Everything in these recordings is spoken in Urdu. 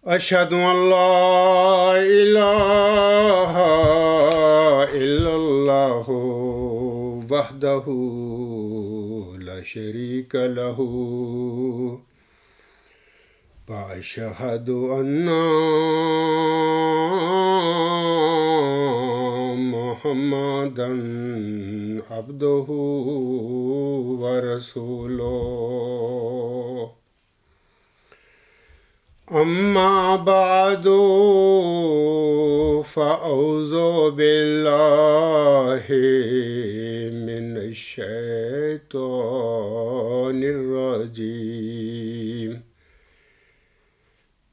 أشهد أن لا إله إلا الله وحده لا شريك له وأشهد أن محمدا عبده ورسوله أما بعد فأعوذ بالله من الشيطان الرجيم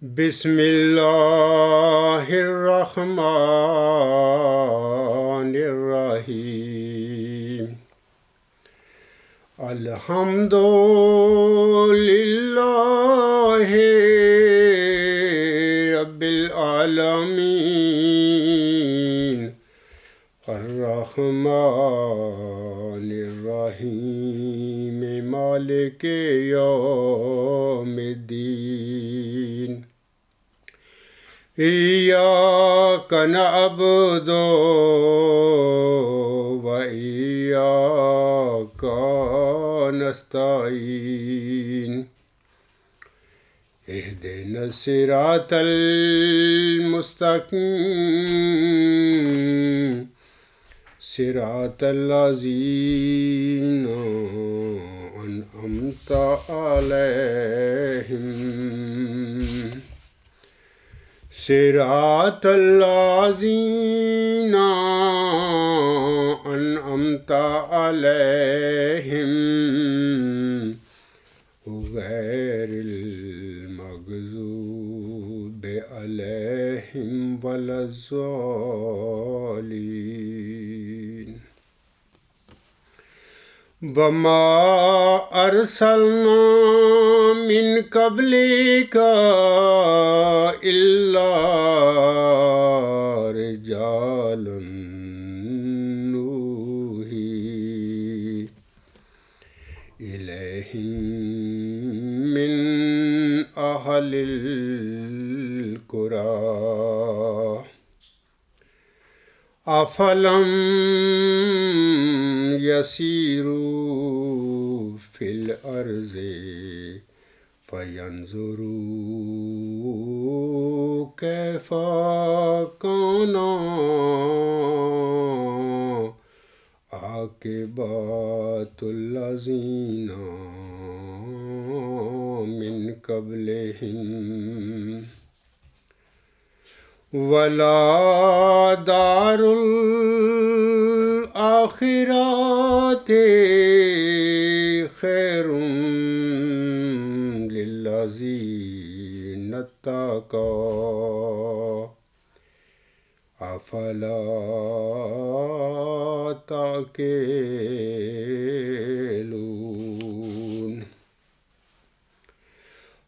بسم الله الرحمن الرحيم الحمد لله رب العالمين الرحمن الرحيم مالك يوم الدين إياك نعبد وإياك نستعين اهدنا الصراط المستقيم صراط الذين أنعمت عليهم صراط الذين أنعمت عليهم غير المغضوب عليهم ولا الضالين وما أرسلنا من قبلك إلا رجالا نوحي إليهم من أهل القرى أفلم يسيروا في الأرض فينظروا كيف كان عاقبة الذين من قبلهم ولا دار الآخرة خير للذين اتقوا أفلا تعقلون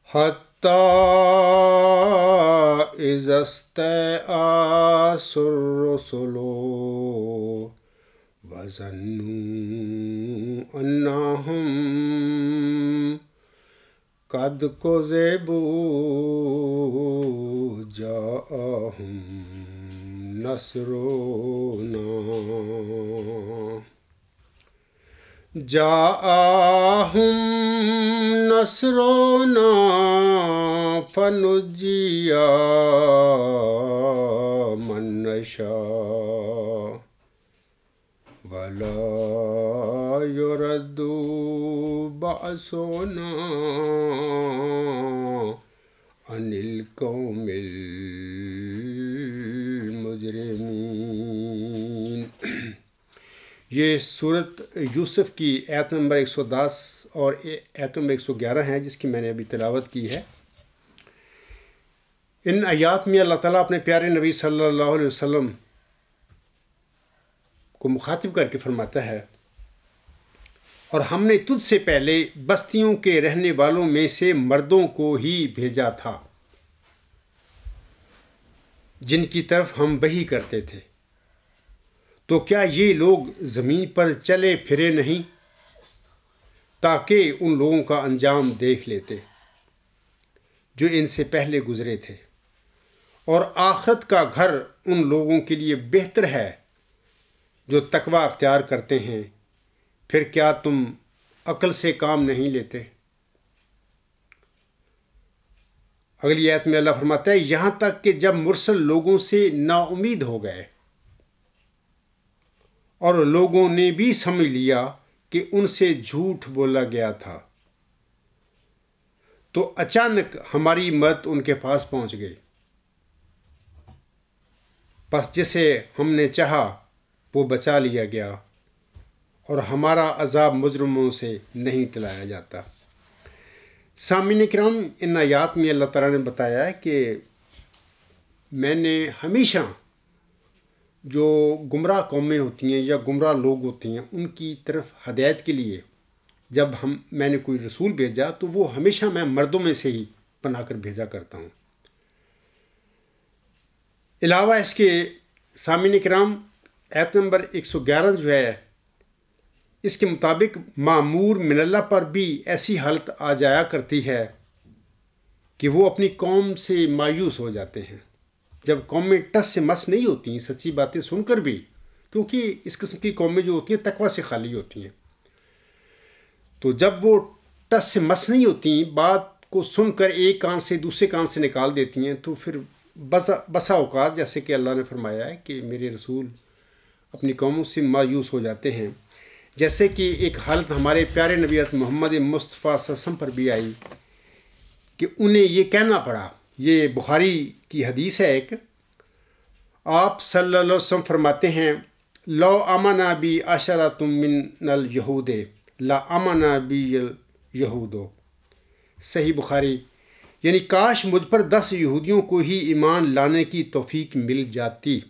حتى إذا استيأس الرسل وظنوا أنهم قد كذبوا جاءهم نصرنا فنجي من نشاء ولا يرد بأسنا عن القوم المجرمین۔ یہ صورت یوسف کی آیت نمبر 110 اور آیت نمبر 111 ہیں، جس کی میں نے ابھی تلاوت کی ہے۔ ان آیات میں اللہ تعالیٰ اپنے پیارے نبی صلی اللہ علیہ وسلم کو مخاطب کر کے فرماتا ہے، اور ہم نے تجھ سے پہلے بستیوں کے رہنے والوں میں سے مردوں کو ہی بھیجا تھا جن کی طرف ہم وحی کرتے تھے، تو کیا یہ لوگ زمین پر چلے پھرے نہیں تاکہ ان لوگوں کا انجام دیکھ لیتے جو ان سے پہلے گزرے تھے۔ اور آخرت کا گھر ان لوگوں کے لیے بہتر ہے جو تقوی اختیار کرتے ہیں، پھر کیا تم عقل سے کام نہیں لیتے؟ اگلی آیت میں اللہ فرماتا ہے، یہاں تک کہ جب مرسل لوگوں سے نا امید ہو گئے اور لوگوں نے بھی سمجھ لیا کہ ان سے جھوٹ بولا گیا تھا، تو اچانک ہماری مدد ان کے پاس پہنچ گئی، بس جسے ہم نے چاہا وہ بچا لیا گیا اور ہمارا عذاب مجرموں سے نہیں ٹلایا جاتا۔ سامعین کرام، ان آیات میں اللہ تعالیٰ نے بتایا ہے کہ میں نے ہمیشہ جو گمراہ قومیں ہوتی ہیں یا گمراہ لوگ ہوتے ہیں ان کی طرف ہدایت کے لیے جب میں نے کوئی رسول بھیجا تو وہ ہمیشہ میں مردوں میں سے ہی بنا کر بھیجا کرتا ہوں۔ علاوہ اس کے سامعین کرام، آیت نمبر 111 جو ہے اس کے مطابق مامور من اللہ پر بھی ایسی حالت آ جایا کرتی ہے کہ وہ اپنی قوم سے مایوس ہو جاتے ہیں، جب قومیں ٹس سے مس نہیں ہوتی ہیں سچی باتیں سن کر بھی، کیونکہ اس قسم کی قومیں جو ہوتی ہیں تقوی سے خالی ہوتی ہیں، تو جب وہ ٹس سے مس نہیں ہوتی، بات کو سن کر ایک کان سے دوسرے کان سے نکال دیتی ہیں، تو پھر بسا اوقات جیسے کہ اللہ نے فرمایا ہے کہ میرے رسول اپنی قوموں سے مایوس ہو جاتے ہیں، جیسے کہ ایک حالت ہمارے پیارے نبی محمد مصطفیٰ صلی اللہ علیہ وسلم پر بھی آئی کہ انہیں یہ کہنا پڑا۔ یہ بخاری کی حدیث ہے ایک، آپ صلی اللہ علیہ وسلم فرماتے ہیں، لو امنا بی عشرۃ من الیہود لا امنا بی الیہود، صحیح بخاری، یعنی کاش مجھ پر 10 یہودیوں کو ہی ایمان لانے کی توفیق مل جاتی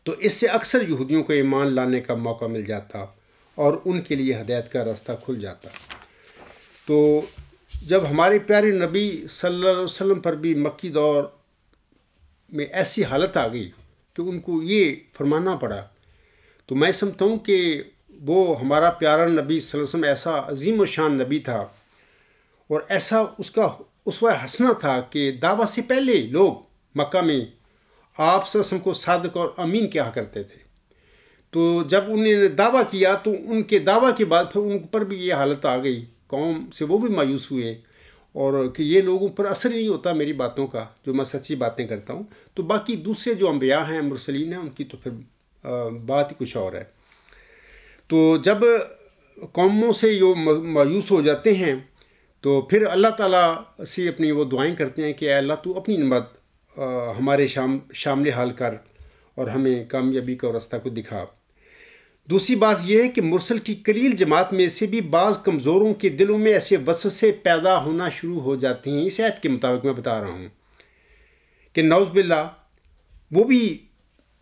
تو اس سے اکثر یہودیوں کو ایمان لانے کا موقع مل جاتا اور ان کے لیے ہدایت کا راستہ کھل جاتا۔ تو جب ہمارے پیارے نبی صلی اللہ علیہ وسلم پر بھی مکی دور میں ایسی حالت آ گئی کہ ان کو یہ فرمانا پڑا، تو میں سمجھتا ہوں کہ وہ ہمارا پیارا نبی صلی اللہ علیہ وسلم ایسا عظیم و شان نبی تھا اور ایسا اس کا اسوہ حسنہ تھا کہ دعوت سے پہلے لوگ مکہ میں آپ صلی اللہ علیہ وسلم کو صادق اور امین کہا کرتے تھے، تو جب انہوں نے دعویٰ کیا تو ان کے دعویٰ کے بعد پھر ان پر بھی یہ حالت آ گئی، قوم سے وہ بھی مایوس ہوئے اور کہ یہ لوگوں پر اثر ہی نہیں ہوتا میری باتوں کا جو میں سچی باتیں کرتا ہوں، تو باقی دوسرے جو انبیاء ہیں مرسلین ہیں ان کی تو پھر بات ہی کچھ اور ہے۔ تو جب قوموں سے یہ مایوس ہو جاتے ہیں تو پھر اللہ تعالیٰ سے اپنی وہ دعائیں کرتے ہیں کہ اے اللہ تو اپنی نعمت ہمارے شامل حال کر اور ہمیں کامیابی کا راستہ کو دکھا۔ دوسری بات یہ ہے کہ مرسل کی قلیل جماعت میں سے بھی بعض کمزوروں کے دلوں میں ایسے وسوسے پیدا ہونا شروع ہو جاتے ہیں، اس آیت کے مطابق میں بتا رہا ہوں کہ نعوذ باللہ وہ بھی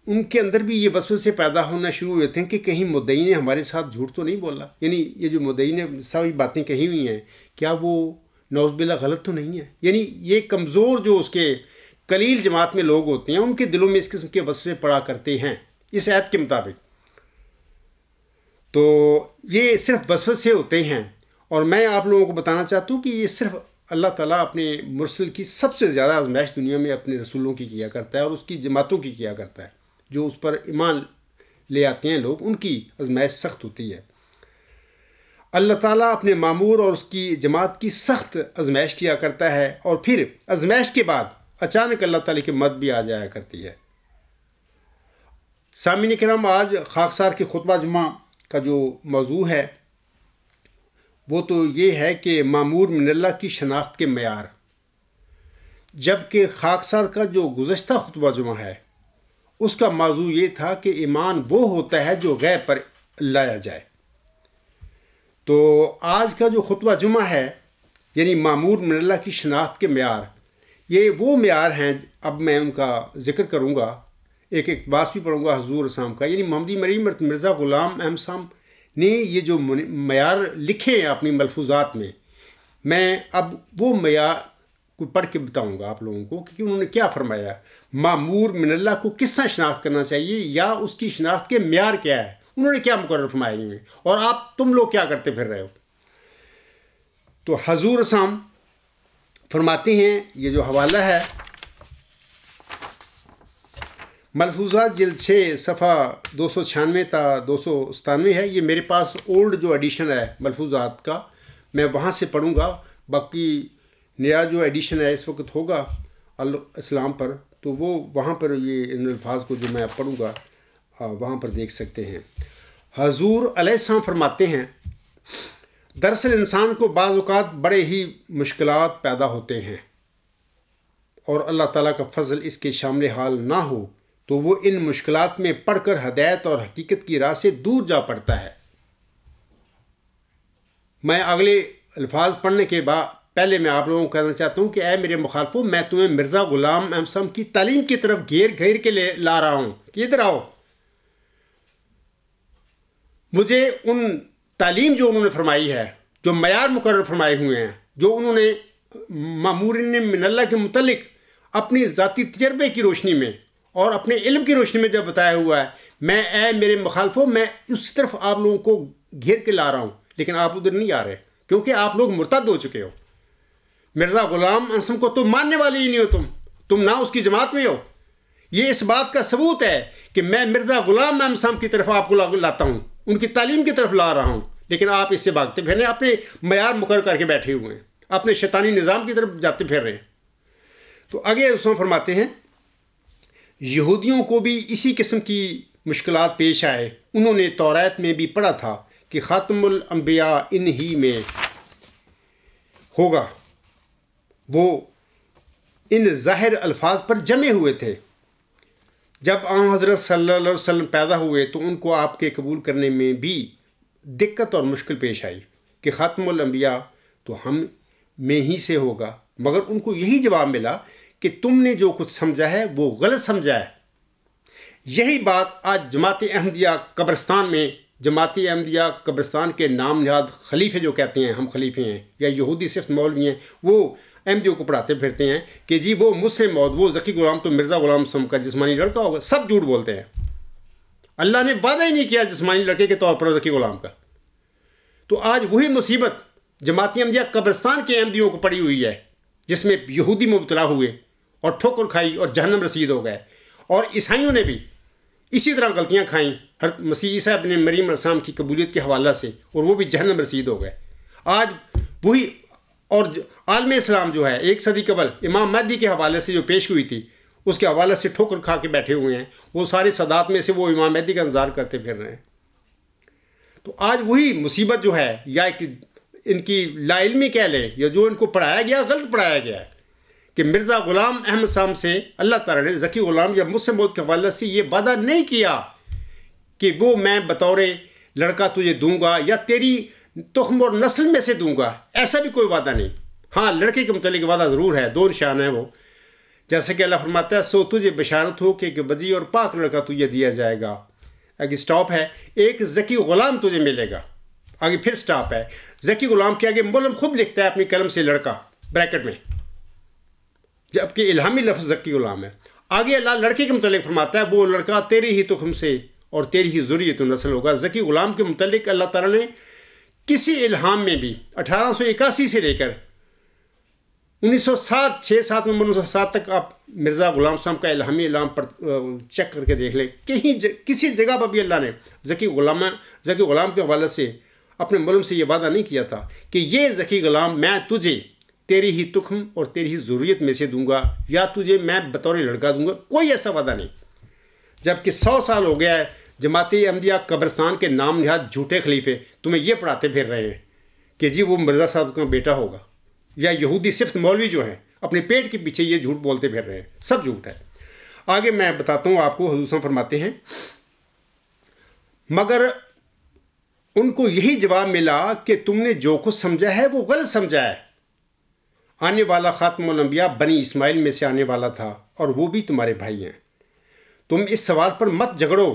ان کے اندر بھی یہ وسوسے پیدا ہونا شروع ہوتے ہیں کہ کہیں مدعی نے ہمارے ساتھ جھوٹ تو نہیں بولا، یعنی یہ جو مدعی نے ساری باتیں کہی ہوئی ہیں کیا وہ نعوذ باللہ غلط تو نہیں ہے؟ یعنی یہ کمزور جو اس کے قلیل جماعت میں لوگ ہوتے ہیں ان کے دلوں میں اس قسم کے وسوسے پڑا کرتے ہیں اس آیت کے مطابق۔ تو یہ صرف وسوسے ہوتے ہیں، اور میں آپ لوگوں کو بتانا چاہتا ہوں کہ یہ صرف اللہ تعالیٰ اپنے مرسل کی سب سے زیادہ آزمائش دنیا میں اپنے رسولوں کی کیا کرتا ہے اور اس کی جماعتوں کی کیا کرتا ہے، جو اس پر ایمان لے آتے ہیں لوگ، ان کی آزمائش سخت ہوتی ہے۔ اللہ تعالیٰ اپنے مامور اور اس کی جماعت کی سخت آزمائش کیا کرتا ہے، اور پھر آزمائش کے بعد اچانک اللہ تعالیٰ کی مدد بھی آ جایا کرتی ہے۔ سامعین کرام، آج خاکسار کے خطبہ جمعہ کا جو موضوع ہے وہ تو یہ ہے کہ مامور من اللہ کی شناخت کے معیار، جبکہ خاکسار کا جو گزشتہ خطبہ جمعہ ہے اس کا موضوع یہ تھا کہ ایمان وہ ہوتا ہے جو غیب پر لایا جائے۔ تو آج کا جو خطبہ جمعہ ہے یعنی مامور من اللہ کی شناخت کے معیار، یہ وہ معیار ہیں، اب میں ان کا ذکر کروں گا، ایک اقتباس بھی پڑھوں گا حضور اسلام کا، یعنی محمدی مریم مرزا غلام احمد صاحب نے یہ جو معیار لکھے ہیں اپنی ملفوظات میں اب وہ معیار کو پڑھ کے بتاؤں گا آپ لوگوں کو کہ انہوں نے کیا فرمایا، مامور من اللہ کو کس طرح شناخت کرنا چاہیے یا اس کی شناخت کے معیار کیا ہے، انہوں نے کیا مقرر فرمایا ہیں، اور تم لوگ کیا کرتے پھر رہے ہو۔ تو حضور اسلام فرماتے ہیں، یہ جو حوالہ ہے ملفوظات جلد 6 صفحہ 296 تا 297 ہے. یہ میرے پاس اولڈ جو ایڈیشن ہے ملفوظات کا، میں وہاں سے پڑھوں گا. باقی نیا جو ایڈیشن ہے اس وقت ہوگا الاسلام پر، تو وہ وہاں پر یہ ان الفاظ کو جو میں پڑھوں گا وہاں پر دیکھ سکتے ہیں. حضور علیہ السلام فرماتے ہیں، دراصل انسان کو بعض اوقات بڑے ہی مشکلات پیدا ہوتے ہیں، اور اللہ تعالیٰ کا فضل اس کے شامل حال نہ ہو تو وہ ان مشکلات میں پڑھ کر ہدایت اور حقیقت کی راہ سے دور جا پڑتا ہے. میں اگلے الفاظ پڑھنے کے بعد پہلے میں آپ لوگوں کو کہنا چاہتا ہوں کہ اے میرے مخالفوں، میں تمہیں مرزا غلام احمد صاحب کی تعلیم کی طرف گھیر کے لا رہا ہوں کہ ادھر آؤ. مجھے ان تعلیم جو انہوں نے فرمائی ہے، جو معیار مقرر فرمائے ہوئے ہیں، جو انہوں نے مامورین من اللہ کے متعلق اپنی ذاتی تجربے کی روشنی میں اور اپنے علم کی روشنی میں جب بتایا ہوا ہے، میں اے میرے مخالفوں، میں اس طرف آپ لوگوں کو گھیر کے لا رہا ہوں. لیکن آپ ادھر نہیں آ رہے کیونکہ آپ لوگ مرتد ہو چکے ہو. مرزا غلام احمد کو تم ماننے والے ہی نہیں ہو، تم نہ اس کی جماعت میں ہو. یہ اس بات کا ثبوت ہے کہ میں مرزا غلام احمد صاحب کی طرف آپ کو لاتا ہوں، ان کی تعلیم کی طرف لا رہا ہوں. لیکن آپ اس سے بھاگتے پھر رہے ہیں، اپنے معیار مقرر کر کے بیٹھے ہوئے ہیں، اپنے شیطانی نظام کی طرف جاتے پھر رہے ہیں. تو آگے اس میں فرماتے ہیں، یہودیوں کو بھی اسی قسم کی مشکلات پیش آئے. انہوں نے توریت میں بھی پڑھا تھا کہ خاتم الانبیاء انہی میں ہوگا. وہ ان ظاہر الفاظ پر جمے ہوئے تھے. جب آن حضرت صلی اللہ علیہ وسلم پیدا ہوئے تو ان کو آپ کے قبول کرنے میں بھی دقت اور مشکل پیش آئی کہ خاتم الانبیاء تو ہم میں ہی سے ہوگا. مگر ان کو یہی جواب ملا کہ تم نے جو کچھ سمجھا ہے وہ غلط سمجھا ہے. یہی بات آج جماعت احمدیہ قبرستان میں، جماعت احمدیہ قبرستان کے نام نہاد خلیفے جو کہتے ہیں ہم خلیفے ہیں، یا یہودی صرف مولوی ہیں، وہ احمدیوں کو پڑھاتے پھرتے ہیں کہ جی وہ مسلم موت، وہ ذکی غلام تو مرزا غلام صاحب کا جسمانی لڑکا ہوگا. سب جھوٹ بولتے ہیں. اللہ نے وعدہ ہی نہیں کیا جسمانی لڑکے کے طور پر ذکی غلام کا. تو آج وہی مصیبت جماعت احمدیہ قبرستان کے احمدیوں کو پڑی ہوئی ہے، جس میں یہودی مبتلا ہوئے اور ٹھوکر کھائی اور جہنم رسید ہو گئے. اور عیسائیوں نے بھی اسی طرح غلطیاں کھائیں حضرت مسیح عیسیٰ ابن مریم علیہ السلام کی قبولیت کے حوالہ سے، اور وہ بھی جہنم رسید ہو گئے. آج وہی اور عالم اسلام جو ہے 1 صدی قبل امام مہدی کے حوالے سے جو پیش ہوئی تھی، اس کے حوالے سے ٹھوکر کھا کے بیٹھے ہوئے ہیں. وہ سارے سادات میں سے وہ امام مہدی کا انتظار کرتے پھر رہے ہیں. تو آج وہی مصیبت جو ہے، یا ان کی لا علمی کہہ لیں، یا جو ان کو پڑھایا گیا غلط پڑھایا گیا ہے کہ مرزا غلام احمد صاحب سے اللہ تعالیٰ نے ذکی غلام یا مسلم موت کے حوالے سے یہ وعدہ نہیں کیا کہ وہ میں بطور لڑکا تجھے دوں گا یا تیری تخم اور نسل میں سے دوں گا. ایسا بھی کوئی وعدہ نہیں. ہاں، لڑکے کے متعلق وعدہ ضرور ہے، 2 نشان ہیں وہ، جیسے کہ اللہ فرماتا ہے سو تجھے بشارت ہو کہ وجی اور پاک لڑکا تجھے دیا جائے گا. آگے سٹاپ ہے، ایک ذکی غلام تجھے ملے گا. آگے پھر سٹاپ ہے، ذکی غلام کے آگے مولم خود لکھتا ہے اپنی قلم سے لڑکا بریکٹ میں، جبکہ الہامی لفظ ذکی غلام ہے. آگے اللہ لڑکے کے متعلق فرماتا ہے وہ لڑکا تیری ہی تخم سے اور تیری ہی ذریت و نسل ہوگا. ذکی غلام کے متعلق اللہ تعالیٰ نے کسی الہام میں بھی 1881 سے لے کر 1907 6-7 نومبر 1907 تک آپ مرزا غلام صاحب کا الہامی اعلام پر چیک کر کے دیکھ لیں، کہیں کسی جگہ پر بھی اللہ نے ذکی غلام کے حوالے سے اپنے مولم سے یہ وعدہ نہیں کیا تھا کہ یہ ذکی غلام میں تجھے تیری ہی تخم اور تیری ہی ذریت میں سے دوں گا، یا تجھے میں بطور لڑکا دوں گا. کوئی ایسا وعدہ نہیں. جبکہ 100 سال ہو گیا ہے جماعت احمدیہ قبرستان کے نام نہاد جھوٹے خلیفے تمہیں یہ پڑھاتے پھر رہے ہیں کہ جی وہ مرزا صاحب کا بیٹا ہوگا، یا یہودی صرف مولوی جو ہیں اپنے پیٹ کے پیچھے یہ جھوٹ بولتے پھر رہے ہیں. سب جھوٹ ہے. آگے میں بتاتا ہوں آپ کو، حضور صاحب فرماتے ہیں مگر ان کو یہی جواب ملا کہ تم نے جو کچھ سمجھا ہے وہ غلط سمجھا ہے. آنے والا خاتم الانبیاء بنی اسماعیل میں سے آنے والا تھا، اور وہ بھی تمہارے بھائی ہیں. تم اس سوال پر مت جھگڑو،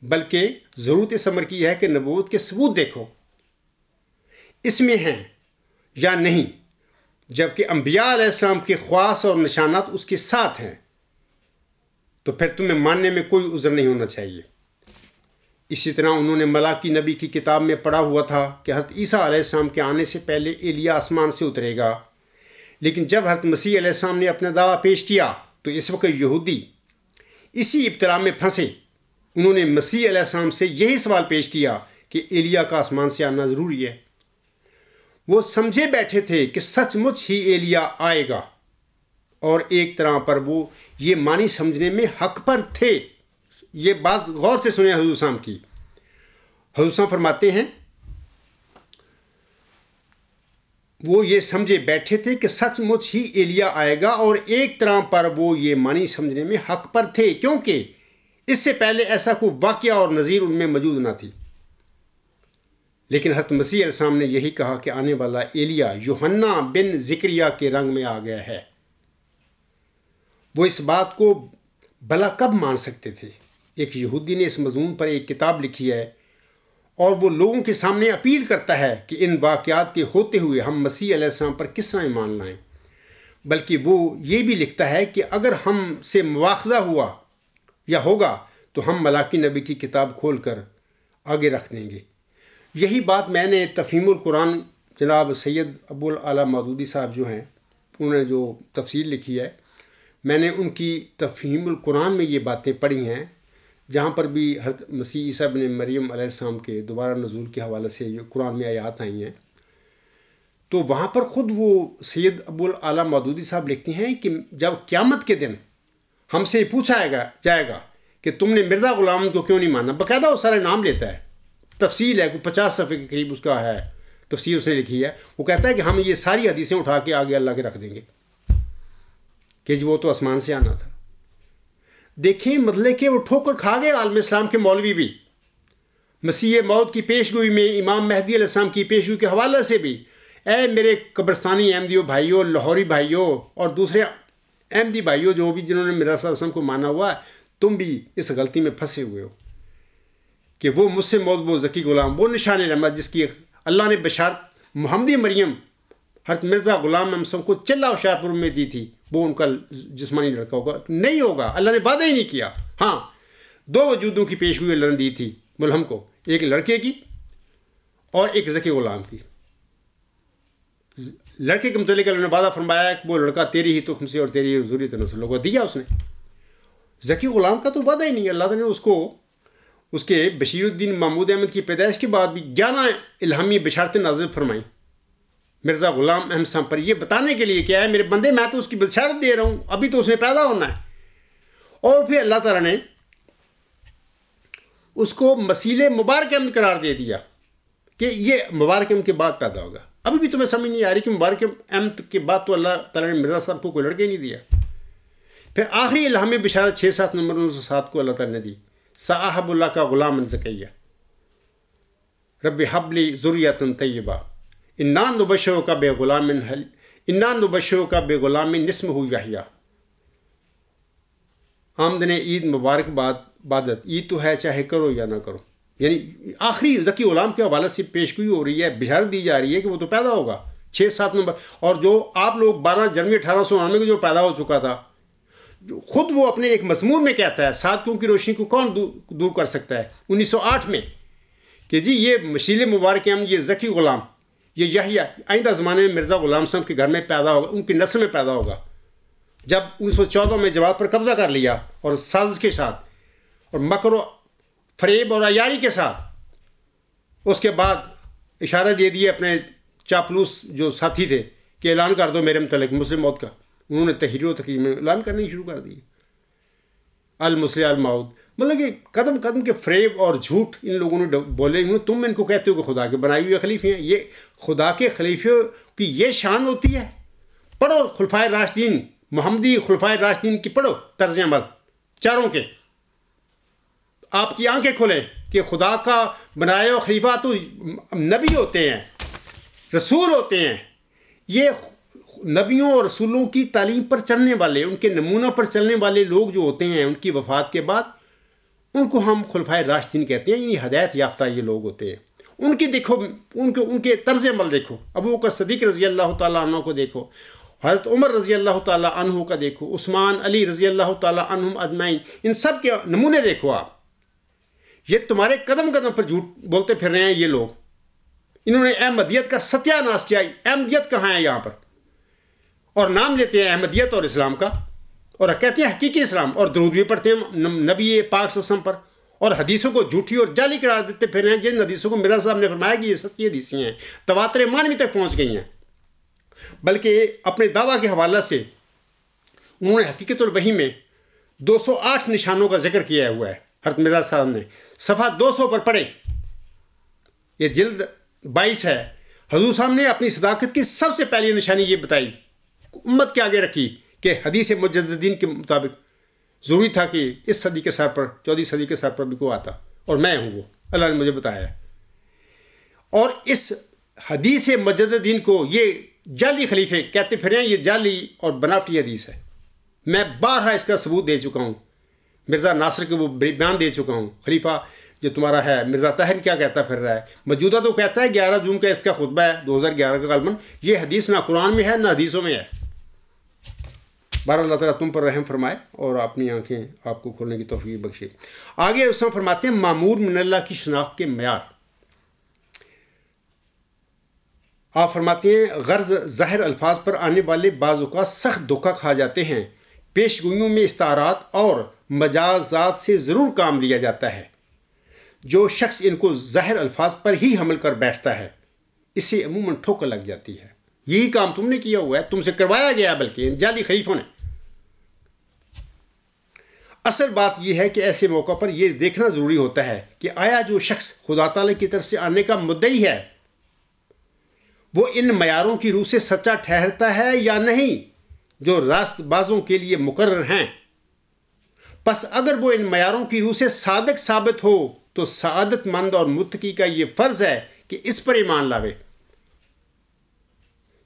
بلکہ ضرورت اس امر کی ہے کہ نبوت کے ثبوت دیکھو، اس میں ہیں یا نہیں. جبکہ انبیاء علیہ السلام کے خواص اور نشانات اس کے ساتھ ہیں، تو پھر تمہیں ماننے میں کوئی عذر نہیں ہونا چاہیے. اسی طرح انہوں نے ملاکی نبی کی کتاب میں پڑھا ہوا تھا کہ حضرت عیسیٰ علیہ السلام کے آنے سے پہلے ایلیا آسمان سے اترے گا. لیکن جب حضرت مسیح علیہ السلام نے اپنا دعویٰ پیش کیا تو اس وقت یہودی اسی ابتلا میں پھنسے۔ انہوں نے مسیح علیہ السلام سے یہی سوال پیش کیا کہ ایلیا کا آسمان سے آنا ضروری ہے۔ وہ سمجھے بیٹھے تھے کہ سچ مچ ہی ایلیا آئے گا، اور ایک طرح پر وہ یہ معنی سمجھنے میں حق پر تھے۔ یہ بات غور سے سنیں حضور صاحب کی۔ حضور صاحب فرماتے ہیں وہ یہ سمجھے بیٹھے تھے کہ سچ مچ ہی ایلیا آئے گا، اور ایک طرح پر وہ یہ معنی سمجھنے میں حق پر تھے، کیونکہ اس سے پہلے ایسا کوئی واقعہ اور نظیر ان میں موجود نہ تھی۔ لیکن حضرت مسیح علیہ السلام نے یہی کہا کہ آنے والا ایلیا یوحنا بن زکریا کے رنگ میں آ گیا ہے۔ وہ اس بات کو بھلا کب مان سکتے تھے؟ ایک یہودی نے اس مضمون پر ایک کتاب لکھی ہے، اور وہ لوگوں کے سامنے اپیل کرتا ہے کہ ان واقعات کے ہوتے ہوئے ہم مسیح علیہ السلام پر کس طرح ایمان لائیں۔ بلکہ وہ یہ بھی لکھتا ہے کہ اگر ہم سے مواخذہ ہوا یا ہوگا تو ہم ملاکی نبی کی کتاب کھول کر آگے رکھ دیں گے۔ یہی بات میں نے تفہیم القرآن جناب سید ابو الاعلیٰ مودودی صاحب جو ہیں، انہوں نے جو تفسیر لکھی ہے، میں نے ان کی تفہیم القرآن میں یہ باتیں پڑھی ہیں، جہاں پر بھی حضرت مسیح عیسیٰ بن مریم علیہ السلام کے دوبارہ نزول کے حوالے سے یہ قرآن میں آیات آئی ہیں۔ تو وہاں پر خود وہ سید ابو الاعلیٰ مودودی صاحب لکھتے ہیں کہ جب قیامت کے دن ہم سے پوچھا جائے گا کہ تم نے مرزا غلام کو کیوں نہیں مانا، باقاعدہ وہ سارے نام لیتا ہے، تفصیل ہے، کوئی 50 صفحے کے قریب اس کا ہے تفسیر اس نے لکھی ہے۔ وہ کہتا ہے کہ ہم یہ ساری حدیثیں اٹھا کے آگے اللہ کے رکھ دیں گے کہ وہ تو آسمان سے آنا تھا۔ دیکھیں مطلب کہ وہ ٹھوکر کھا گئے عالم اسلام کے مولوی بھی۔ مسیح موعود کی پیشگوئی میں امام مہدی علیہ السلام کی پیشگوئی کے حوالے سے بھی، اے میرے قبرستانی احمدیوں بھائیوں، لاہوری بھائیوں اور دوسرے احمدی بھائیوں جو بھی جنہوں نے مرزا صلی اللہ علیہ وسلم کو مانا ہوا ہے، تم بھی اس غلطی میں پھنسے ہوئے ہو کہ وہ مجھ سے موعود وہ ذکی غلام، وہ نشان رحمت جس کی اللہ نے بشارت محمدی مریم حضرت مرزا غلام احمد صاحب کو چلا شاہ پور میں دی تھی، وہ ان کا جسمانی لڑکا ہوگا، نہیں ہوگا، اللہ نے وعدہ ہی نہیں کیا۔ ہاں 2 وجودوں کی پیشگوئی اللہ نے دی تھی ملہم کو، ایک لڑکے کی اور ایک ذکی غلام کی۔ لڑکے کے متعلق اللہ نے وعدہ فرمایا ہے کہ وہ لڑکا تیری ہی تخم سے اور تیری ہی ذریت نسل کو دیا اس نے۔ ذکی غلام کا تو وعدہ ہی نہیں ہے، اللہ تعالیٰ نے اس کو اس کے بشیر الدین محمود احمد کی پیدائش کے بعد بھی 11 الہامی بشارتیں نازل فرمائیں مرزا غلام احمد صاحب پر، یہ بتانے کے لیے کیا ہے میرے بندے میں تو اس کی بشارت دے رہا ہوں، ابھی تو اس نے پیدا ہونا ہے۔ اور پھر اللہ تعالیٰ نے اس کو مسیل مبارک احمد قرار دے دیا کہ یہ مبارک احمد کے بعد پیدا ہوگا۔ ابھی بھی تمہیں سمجھ نہیں آ رہی کہ مبارک احمد کے بعد تو اللہ تعالیٰ نے مرزا صاحب کو کوئی لڑکے نہیں دیا۔ پھر آخری الہامی بشارت 6-7 نمبر 907 کو اللہ تعالیٰ نے دی، صاحب اللہ کا غلام زکیہ رب حبلی ذریۃ طیبہ انا نبشرک بغلام اسمہ یحییٰ۔ آمدن عید مبارک بادت، عید تو ہے چاہے کرو یا نہ کرو، یعنی آخری ذکی غلام کے حوالے سے پیشگوئی ہو رہی ہے، بشارت دی جا رہی ہے کہ وہ تو پیدا ہوگا 6-7 نمبر۔ اور جو آپ لوگ 12 جنوری 1899 کو جو پیدا ہو چکا تھا، جو خود وہ اپنے ایک مضمون میں کہتا ہے سادکوں کی روشنی کو کون دور کر سکتا ہے 1908 میں، کہ جی یہ مشیل مبارک احمد، یہ ذکی غلام، یہ یحییٰ آئندہ زمانے میں مرزا غلام صاحب کے گھر میں پیدا ہوگا، ان کی نسل میں پیدا ہوگا۔ جب 1914 میں جواد پر قبضہ کر لیا اور سازش کے ساتھ اور مکر و فریب اور عیاری کے ساتھ، اس کے بعد اشارہ دے دیے اپنے چاپلوس جو ساتھی تھے کہ اعلان کر دو میرے متعلق مسلم موت کا، انہوں نے تحریر و تقریر میں اعلان کرنے شروع کر دیے المسلم الموعود۔ مطلب کہ قدم قدم کے فریب اور جھوٹ ان لوگوں نے بولے ہوئے، تم ان کو کہتے ہو کہ خدا کے بنائے ہوئے خلیفے ہیں۔ یہ خدا کے خلیفے کی یہ شان ہوتی ہے؟ پڑھو خلفائے راشدین، محمدی خلفائے راشدین کی پڑھو طرز عمل چاروں کے، آپ کی آنکھیں کھولیں کہ خدا کا بنائے ہوئے خلیفہ تو نبی ہوتے ہیں، رسول ہوتے ہیں۔ یہ نبیوں اور رسولوں کی تعلیم پر چلنے والے، ان کے نمونوں پر چلنے والے لوگ جو ہوتے ہیں، ان کی وفات کے بعد ان کو ہم خلفائے راشدین کہتے ہیں، یعنی ہدایت یافتہ یہ لوگ ہوتے ہیں۔ ان کی دیکھو، ان کے طرز عمل دیکھو، ابو بکر صدیق رضی اللہ تعالیٰ عنہ کو دیکھو، حضرت عمر رضی اللہ تعالیٰ عنہ کا دیکھو، عثمان علی رضی اللہ تعالیٰ عنہم اجمعین، ان سب کے نمونے دیکھو آپ۔ یہ تمہارے قدم قدم پر جھوٹ بولتے پھر رہے ہیں یہ لوگ، انہوں نے احمدیت کا ستیہ ناش کیا۔ احمدیت کہاں ہے یہاں پر؟ اور نام لیتے ہیں احمدیت اور اسلام کا، اور کہتے ہیں حقیقی اسلام، اور درود بھی پڑھتے ہیں نبی پاک صلی اللہ علیہ وسلم پر، اور حدیثوں کو جھوٹی اور جعلی قرار دیتے پھر ہیں جن حدیثوں کو مرزا صاحب نے فرمایا کہ یہ سچی حدیثیں ہیں، تواتر مانوی تک پہنچ گئی ہیں، بلکہ اپنے دعویٰ کے حوالہ سے انہوں نے حقیقت الوحی میں 208 نشانوں کا ذکر کیا ہوا ہے۔ حضرت مرزا صاحب نے صفحہ 200 پر پڑھیں، یہ جلد 22 ہے۔ حضور صاحب نے اپنی صداقت کی سب سے پہلی نشانی یہ بتائی، امت کے آگے رکھی کہ حدیث مجددین کے مطابق ضروری تھا کہ اس صدی کے سر پر 14 صدی کے سر پر بھی کوئی آتا، اور میں ہوں وہ، اللہ نے مجھے بتایا ہے۔ اور اس حدیث مجددین کو یہ جعلی خلیفے کہتے پھر ہیں، یہ جعلی اور بناوٹی حدیث ہے۔ میں بارہا اس کا ثبوت دے چکا ہوں، مرزا ناصر کے وہ بیان دے چکا ہوں، خلیفہ جو تمہارا ہے مرزا طاہر کیا کہتا پھر رہا ہے، موجودہ تو کہتا ہے 11 جون کا اس کا خطبہ ہے 2011 کا غالباً، یہ حدیث نہ قرآن میں ہے نہ حدیثوں میں ہے۔ بہرحال اللہ تعالیٰ تم پر رحم فرمائے اور اپنی آنکھیں آپ کو کھولنے کی توفیق بخشے۔ آگے اس میں فرماتے ہیں مامور من اللہ کی شناخت کے معیار۔ آپ فرماتے ہیں غرض ظاہر الفاظ پر آنے والے بعض اوقات سخت دھوکہ کھا جاتے ہیں، پیش گوئیوں میں استعارات اور مجازات سے ضرور کام لیا جاتا ہے۔ جو شخص ان کو ظاہر الفاظ پر ہی حمل کر بیٹھتا ہے اسے عموماً ٹھوکر لگ جاتی ہے۔ یہی کام تم نے کیا ہوا ہے، تم سے کروایا گیا بلکہ ان جعلی خلیفوں نے۔ اصل بات یہ ہے کہ ایسے موقع پر یہ دیکھنا ضروری ہوتا ہے کہ آیا جو شخص خدا تعالیٰ کی طرف سے آنے کا مدعی ہے وہ ان معیاروں کی روح سے سچا ٹھہرتا ہے یا نہیں جو راست بازوں کے لیے مقرر ہیں۔ پس اگر وہ ان معیاروں کی روح سے صادق ثابت ہو تو سعادت مند اور متقی کا یہ فرض ہے کہ اس پر ایمان لاوے۔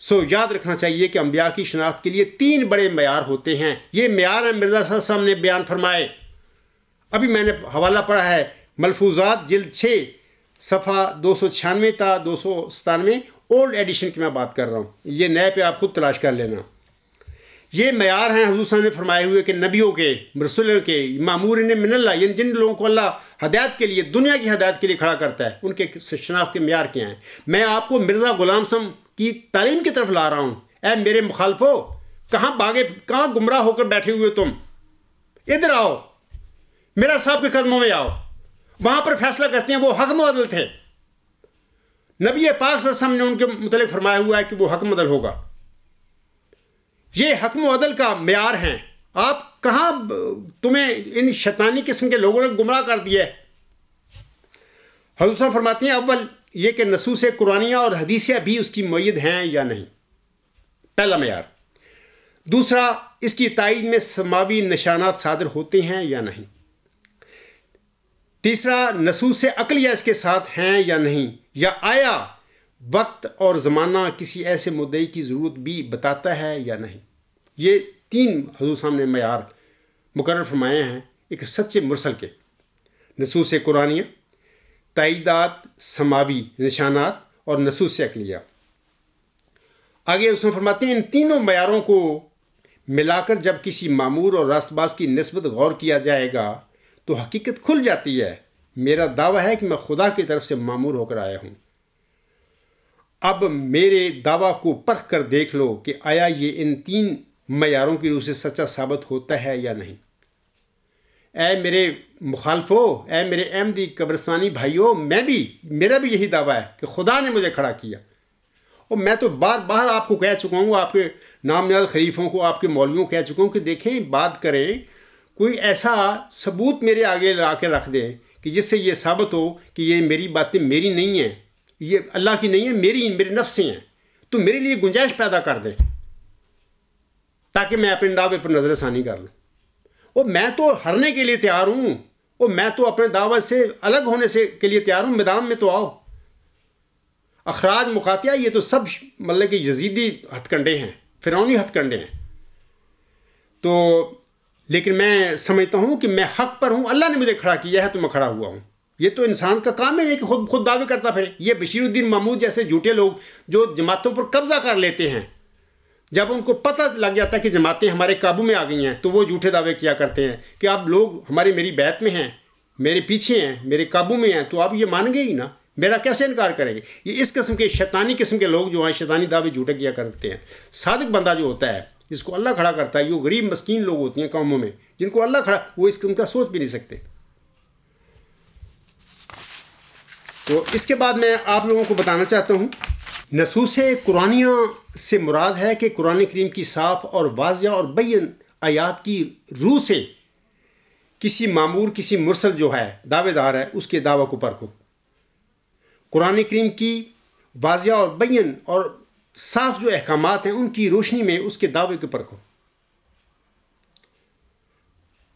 سو یاد رکھنا چاہیے کہ انبیاء کی شناخت کے لیے 3 بڑے معیار ہوتے ہیں۔ یہ معیار ہیں مرزا صاحب نے بیان فرمائے، ابھی میں نے حوالہ پڑھا ہے ملفوظات جلد 6 صفحہ 296 تا 297، اولڈ ایڈیشن کی میں بات کر رہا ہوں، یہ نئے پہ آپ خود تلاش کر لینا۔ یہ معیار ہیں حضور صاحب نے فرمائے ہوئے کہ نبیوں کے، رسولوں کے، مامورین من اللہ، یعنی جن لوگوں کو اللہ ہدایت کے لیے، دنیا کی ہدایت کے لیے کھڑا کرتا ہے، ان کے شناخت کے معیار کیا ہیں۔ میں آپ کو مرزا غلام سم کی تعلیم کی طرف لا رہا ہوں۔ اے میرے مخالفو، کہاں بھاگے، کہاں گمراہ ہو کر بیٹھے ہوئے تم؟ ادھر آؤ، میرا صاحب کے قدموں میں آؤ، وہاں پر فیصلہ کرتے ہیں۔ وہ حق معدل تھے، نبی پاک صلی اللہ علیہ وسلم نے ان کے متعلق فرمایا ہوا ہے کہ وہ حق معدل ہوگا۔ یہ حکم و عدل کا معیار ہیں۔ آپ کہاں، تمہیں ان شیطانی قسم کے لوگوں نے گمراہ کر دیا ہے۔ حضور صاحب فرماتے ہیں اول یہ کہ نصوص قرآنیہ اور حدیثیہ بھی اس کی مؤید ہیں یا نہیں، پہلا معیار۔ دوسرا، اس کی تائید میں سماوی نشانات صادر ہوتے ہیں یا نہیں۔ تیسرا، نصوص عقلیہ اس کے ساتھ ہیں یا نہیں، یا آیا وقت اور زمانہ کسی ایسے مدعی کی ضرورت بھی بتاتا ہے یا نہیں۔ یہ 3 حضور صاحب نے معیار مقرر فرمائے ہیں ایک سچے مرسل کے: نصوص قرآنیہ، تائیدات سماوی نشانات اور نصوص عقلیہ۔ آگے اس میں فرماتے ہیں ان تینوں معیاروں کو ملا کر جب کسی مامور اور راست باز کی نسبت غور کیا جائے گا تو حقیقت کھل جاتی ہے۔ میرا دعویٰ ہے کہ میں خدا کی طرف سے مامور ہو کر آیا ہوں۔ اب میرے دعویٰ کو پرکھ کر دیکھ لو کہ آیا یہ ان 3 معیاروں کی روح سے سچا ثابت ہوتا ہے یا نہیں۔ اے میرے مخالفو، اے میرے احمدی قبرستانی بھائیو، میرا بھی یہی دعویٰ ہے کہ خدا نے مجھے کھڑا کیا، اور میں تو بار آپ کو کہہ چکا ہوں، آپ کے نام نہاد خلیفوں کو، آپ کے مولویوں کو کہہ چکا ہوں کہ دیکھیں، بات کریں، کوئی ایسا ثبوت میرے آگے لا کے رکھ دیں کہ جس سے یہ ثابت ہو کہ یہ میری باتیں میری نہیں ہیں، یہ اللہ کی نہیں ہے، میرے نفس سے ہیں، تو میرے لیے گنجائش پیدا کر دیں تاکہ میں اپنے دعوے پر نظر ثانی کر لوں۔ اور میں تو ہرنے کے لیے تیار ہوں، اور میں تو اپنے دعوت سے الگ ہونے کے لیے تیار ہوں، میدان میں تو آؤ۔ اخراج مقاطعہ یہ تو سب مطلب کہ یزیدی ہتھ کنڈے ہیں، فرعونی ہتھ کنڈے ہیں۔ تو لیکن میں سمجھتا ہوں کہ میں حق پر ہوں، اللہ نے مجھے کھڑا کیا ہے تو میں کھڑا ہوا ہوں۔ یہ تو انسان کا کام ہے نہیں کہ خود دعوے کرتا پھرے۔ یہ بشیر الدین محمود جیسے جھوٹے لوگ جو جماعتوں پر قبضہ کر لیتے ہیں، جب ان کو پتہ لگ جاتا ہے کہ جماعتیں ہمارے قابو میں آ گئی ہیں تو وہ جھوٹے دعوے کیا کرتے ہیں کہ اب لوگ میری بیعت میں ہیں، میرے پیچھے ہیں، میرے قابو میں ہیں، تو آپ یہ مان گے ہی نا، میرا کیسے انکار کریں گے؟ یہ اس قسم کے شیطانی قسم کے لوگ جو ہیں شیطانی دعوے جھوٹے کیا کرتے ہیں۔ صادق بندہ جو ہوتا ہے جس کو اللہ کھڑا کرتا ہے. جو غریب مسکین لوگ ہوتے ہیں قوموں میں جن کو اللہ کھڑا، وہ ان کا سوچ بھی نہیں سکتے. تو اس کے بعد میں آپ لوگوں کو بتانا چاہتا ہوں، نصوص قرآنیہ سے مراد ہے کہ قرآن کریم کی صاف اور واضح اور بین آیات کی روح سے کسی مامور، کسی مرسل جو ہے دعوے دار ہے، اس کے دعویٰ کو پرکھو. قرآن کریم کی واضح اور بین اور صاف جو احکامات ہیں ان کی روشنی میں اس کے دعوے کو پرکھو.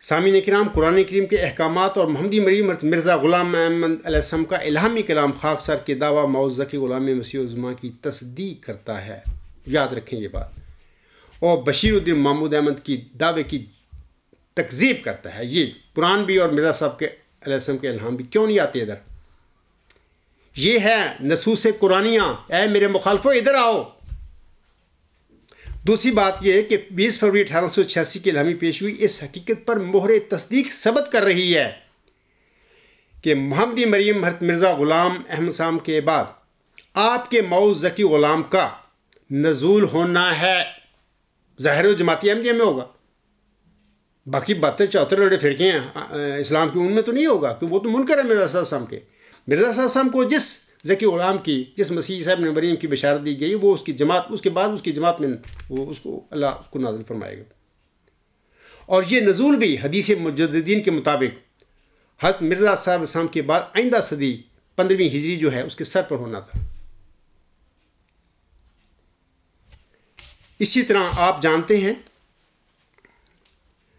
سامعین کرام، قرآن کریم کے احکامات اور محمدی مریم مرزا غلام احمد علیہ السلام کا الہامی کلام خاک سر کے دعویٰ معوذ ذکی غلام مسیح الزما کی تصدیق کرتا ہے. یاد رکھیں یہ بات. اور بشیر الدین محمود احمد کی دعوے کی تکذیب کرتا ہے. یہ قرآن بھی اور مرزا صاحب کے علیہ السلام کے الہام بھی کیوں نہیں آتے ادھر؟ یہ ہے نصوص قرآنیہ. اے میرے مخالفوں ادھر آؤ. دوسری بات یہ ہے کہ 20 فروری 1886 کی الہامی پیش ہوئی اس حقیقت پر مہر تصدیق ثبت کر رہی ہے کہ محمدی مریم مرزا غلام احمد صاحب کے بعد آپ کے معوذ ذکی غلام کا نزول ہونا ہے. ظاہر و جماعتی احمدیہ میں ہوگا. باقی 72-74 لڑے فرقے ہیں اسلام کی، ان میں تو نہیں ہوگا، کہ وہ تو منکر ہے مرزا صاحب کے. مرزا صاحب کو جس ذکی غلام کی، جس مسیح صاحب نے مریم کی بشارت دی گئی، وہ اس کی جماعت، اس کے بعد اس کی جماعت میں وہ اس کو اللہ اس کو نازل فرمائے گا. اور یہ نزول بھی حدیث مجددین کے مطابق حضرت مرزا صاحب السلام کے بعد آئندہ صدی 15ویں ہجری جو ہے اس کے سر پر ہونا تھا. اسی طرح آپ جانتے ہیں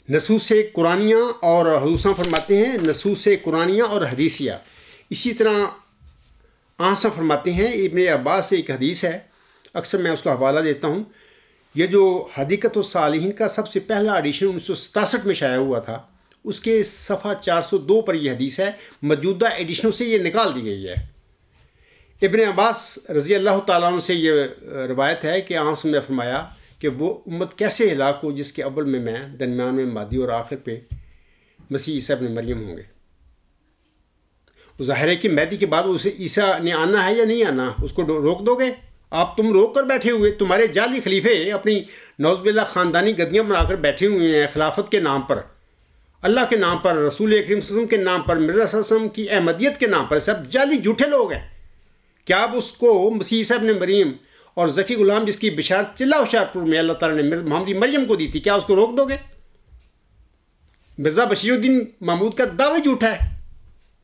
نصوص قرآنیہ، اور حضور فرماتے ہیں نصوص قرآنیہ اور حدیثیہ. اسی طرح آنسا فرماتے ہیں، ابن عباس سے ایک حدیث ہے، اکثر میں اس کا حوالہ دیتا ہوں. یہ جو حدیقۃ الصالحین کا سب سے پہلا ایڈیشن 1967 میں شائع ہوا تھا، اس کے صفحہ 402 پر یہ حدیث ہے. موجودہ ایڈیشنوں سے یہ نکال دی گئی ہے. ابن عباس رضی اللہ تعالیٰ عنہ سے یہ روایت ہے کہ آنس نے فرمایا کہ وہ امت کیسے ہلاک ہو جس کے اول میں درمیان میں مادی اور آخر پہ مسیح عیسیٰ ابن مریم ہوں گے. ظاہر ہے کہ مہدی کے بعد اسے عیسیٰ نے آنا ہے یا نہیں آنا، اس کو روک دو گے آپ؟ تم روک کر بیٹھے ہوئے، تمہارے جعلی خلیفے اپنی نعوذ باللہ خاندانی گدیاں بنا کر بیٹھے ہوئے ہیں خلافت کے نام پر، اللہ کے نام پر، رسول اکرم صلی اللہ علیہ وسلم کے نام پر، مرزا صلی اللہ علیہ وسلم کی احمدیت کے نام پر. سب جعلی جھوٹے لوگ ہیں. کیا آپ اس کو مسیح صاحب نے مریم اور ذکی غلام جس کی بشارت چلہ ہوشیار پور میں اللہ تعالیٰ نے محمدی مریم کو دی تھی، کیا اس کو روک دو گے؟ مرزا بشیر الدین محمود کا دعوی جھوٹا ہے.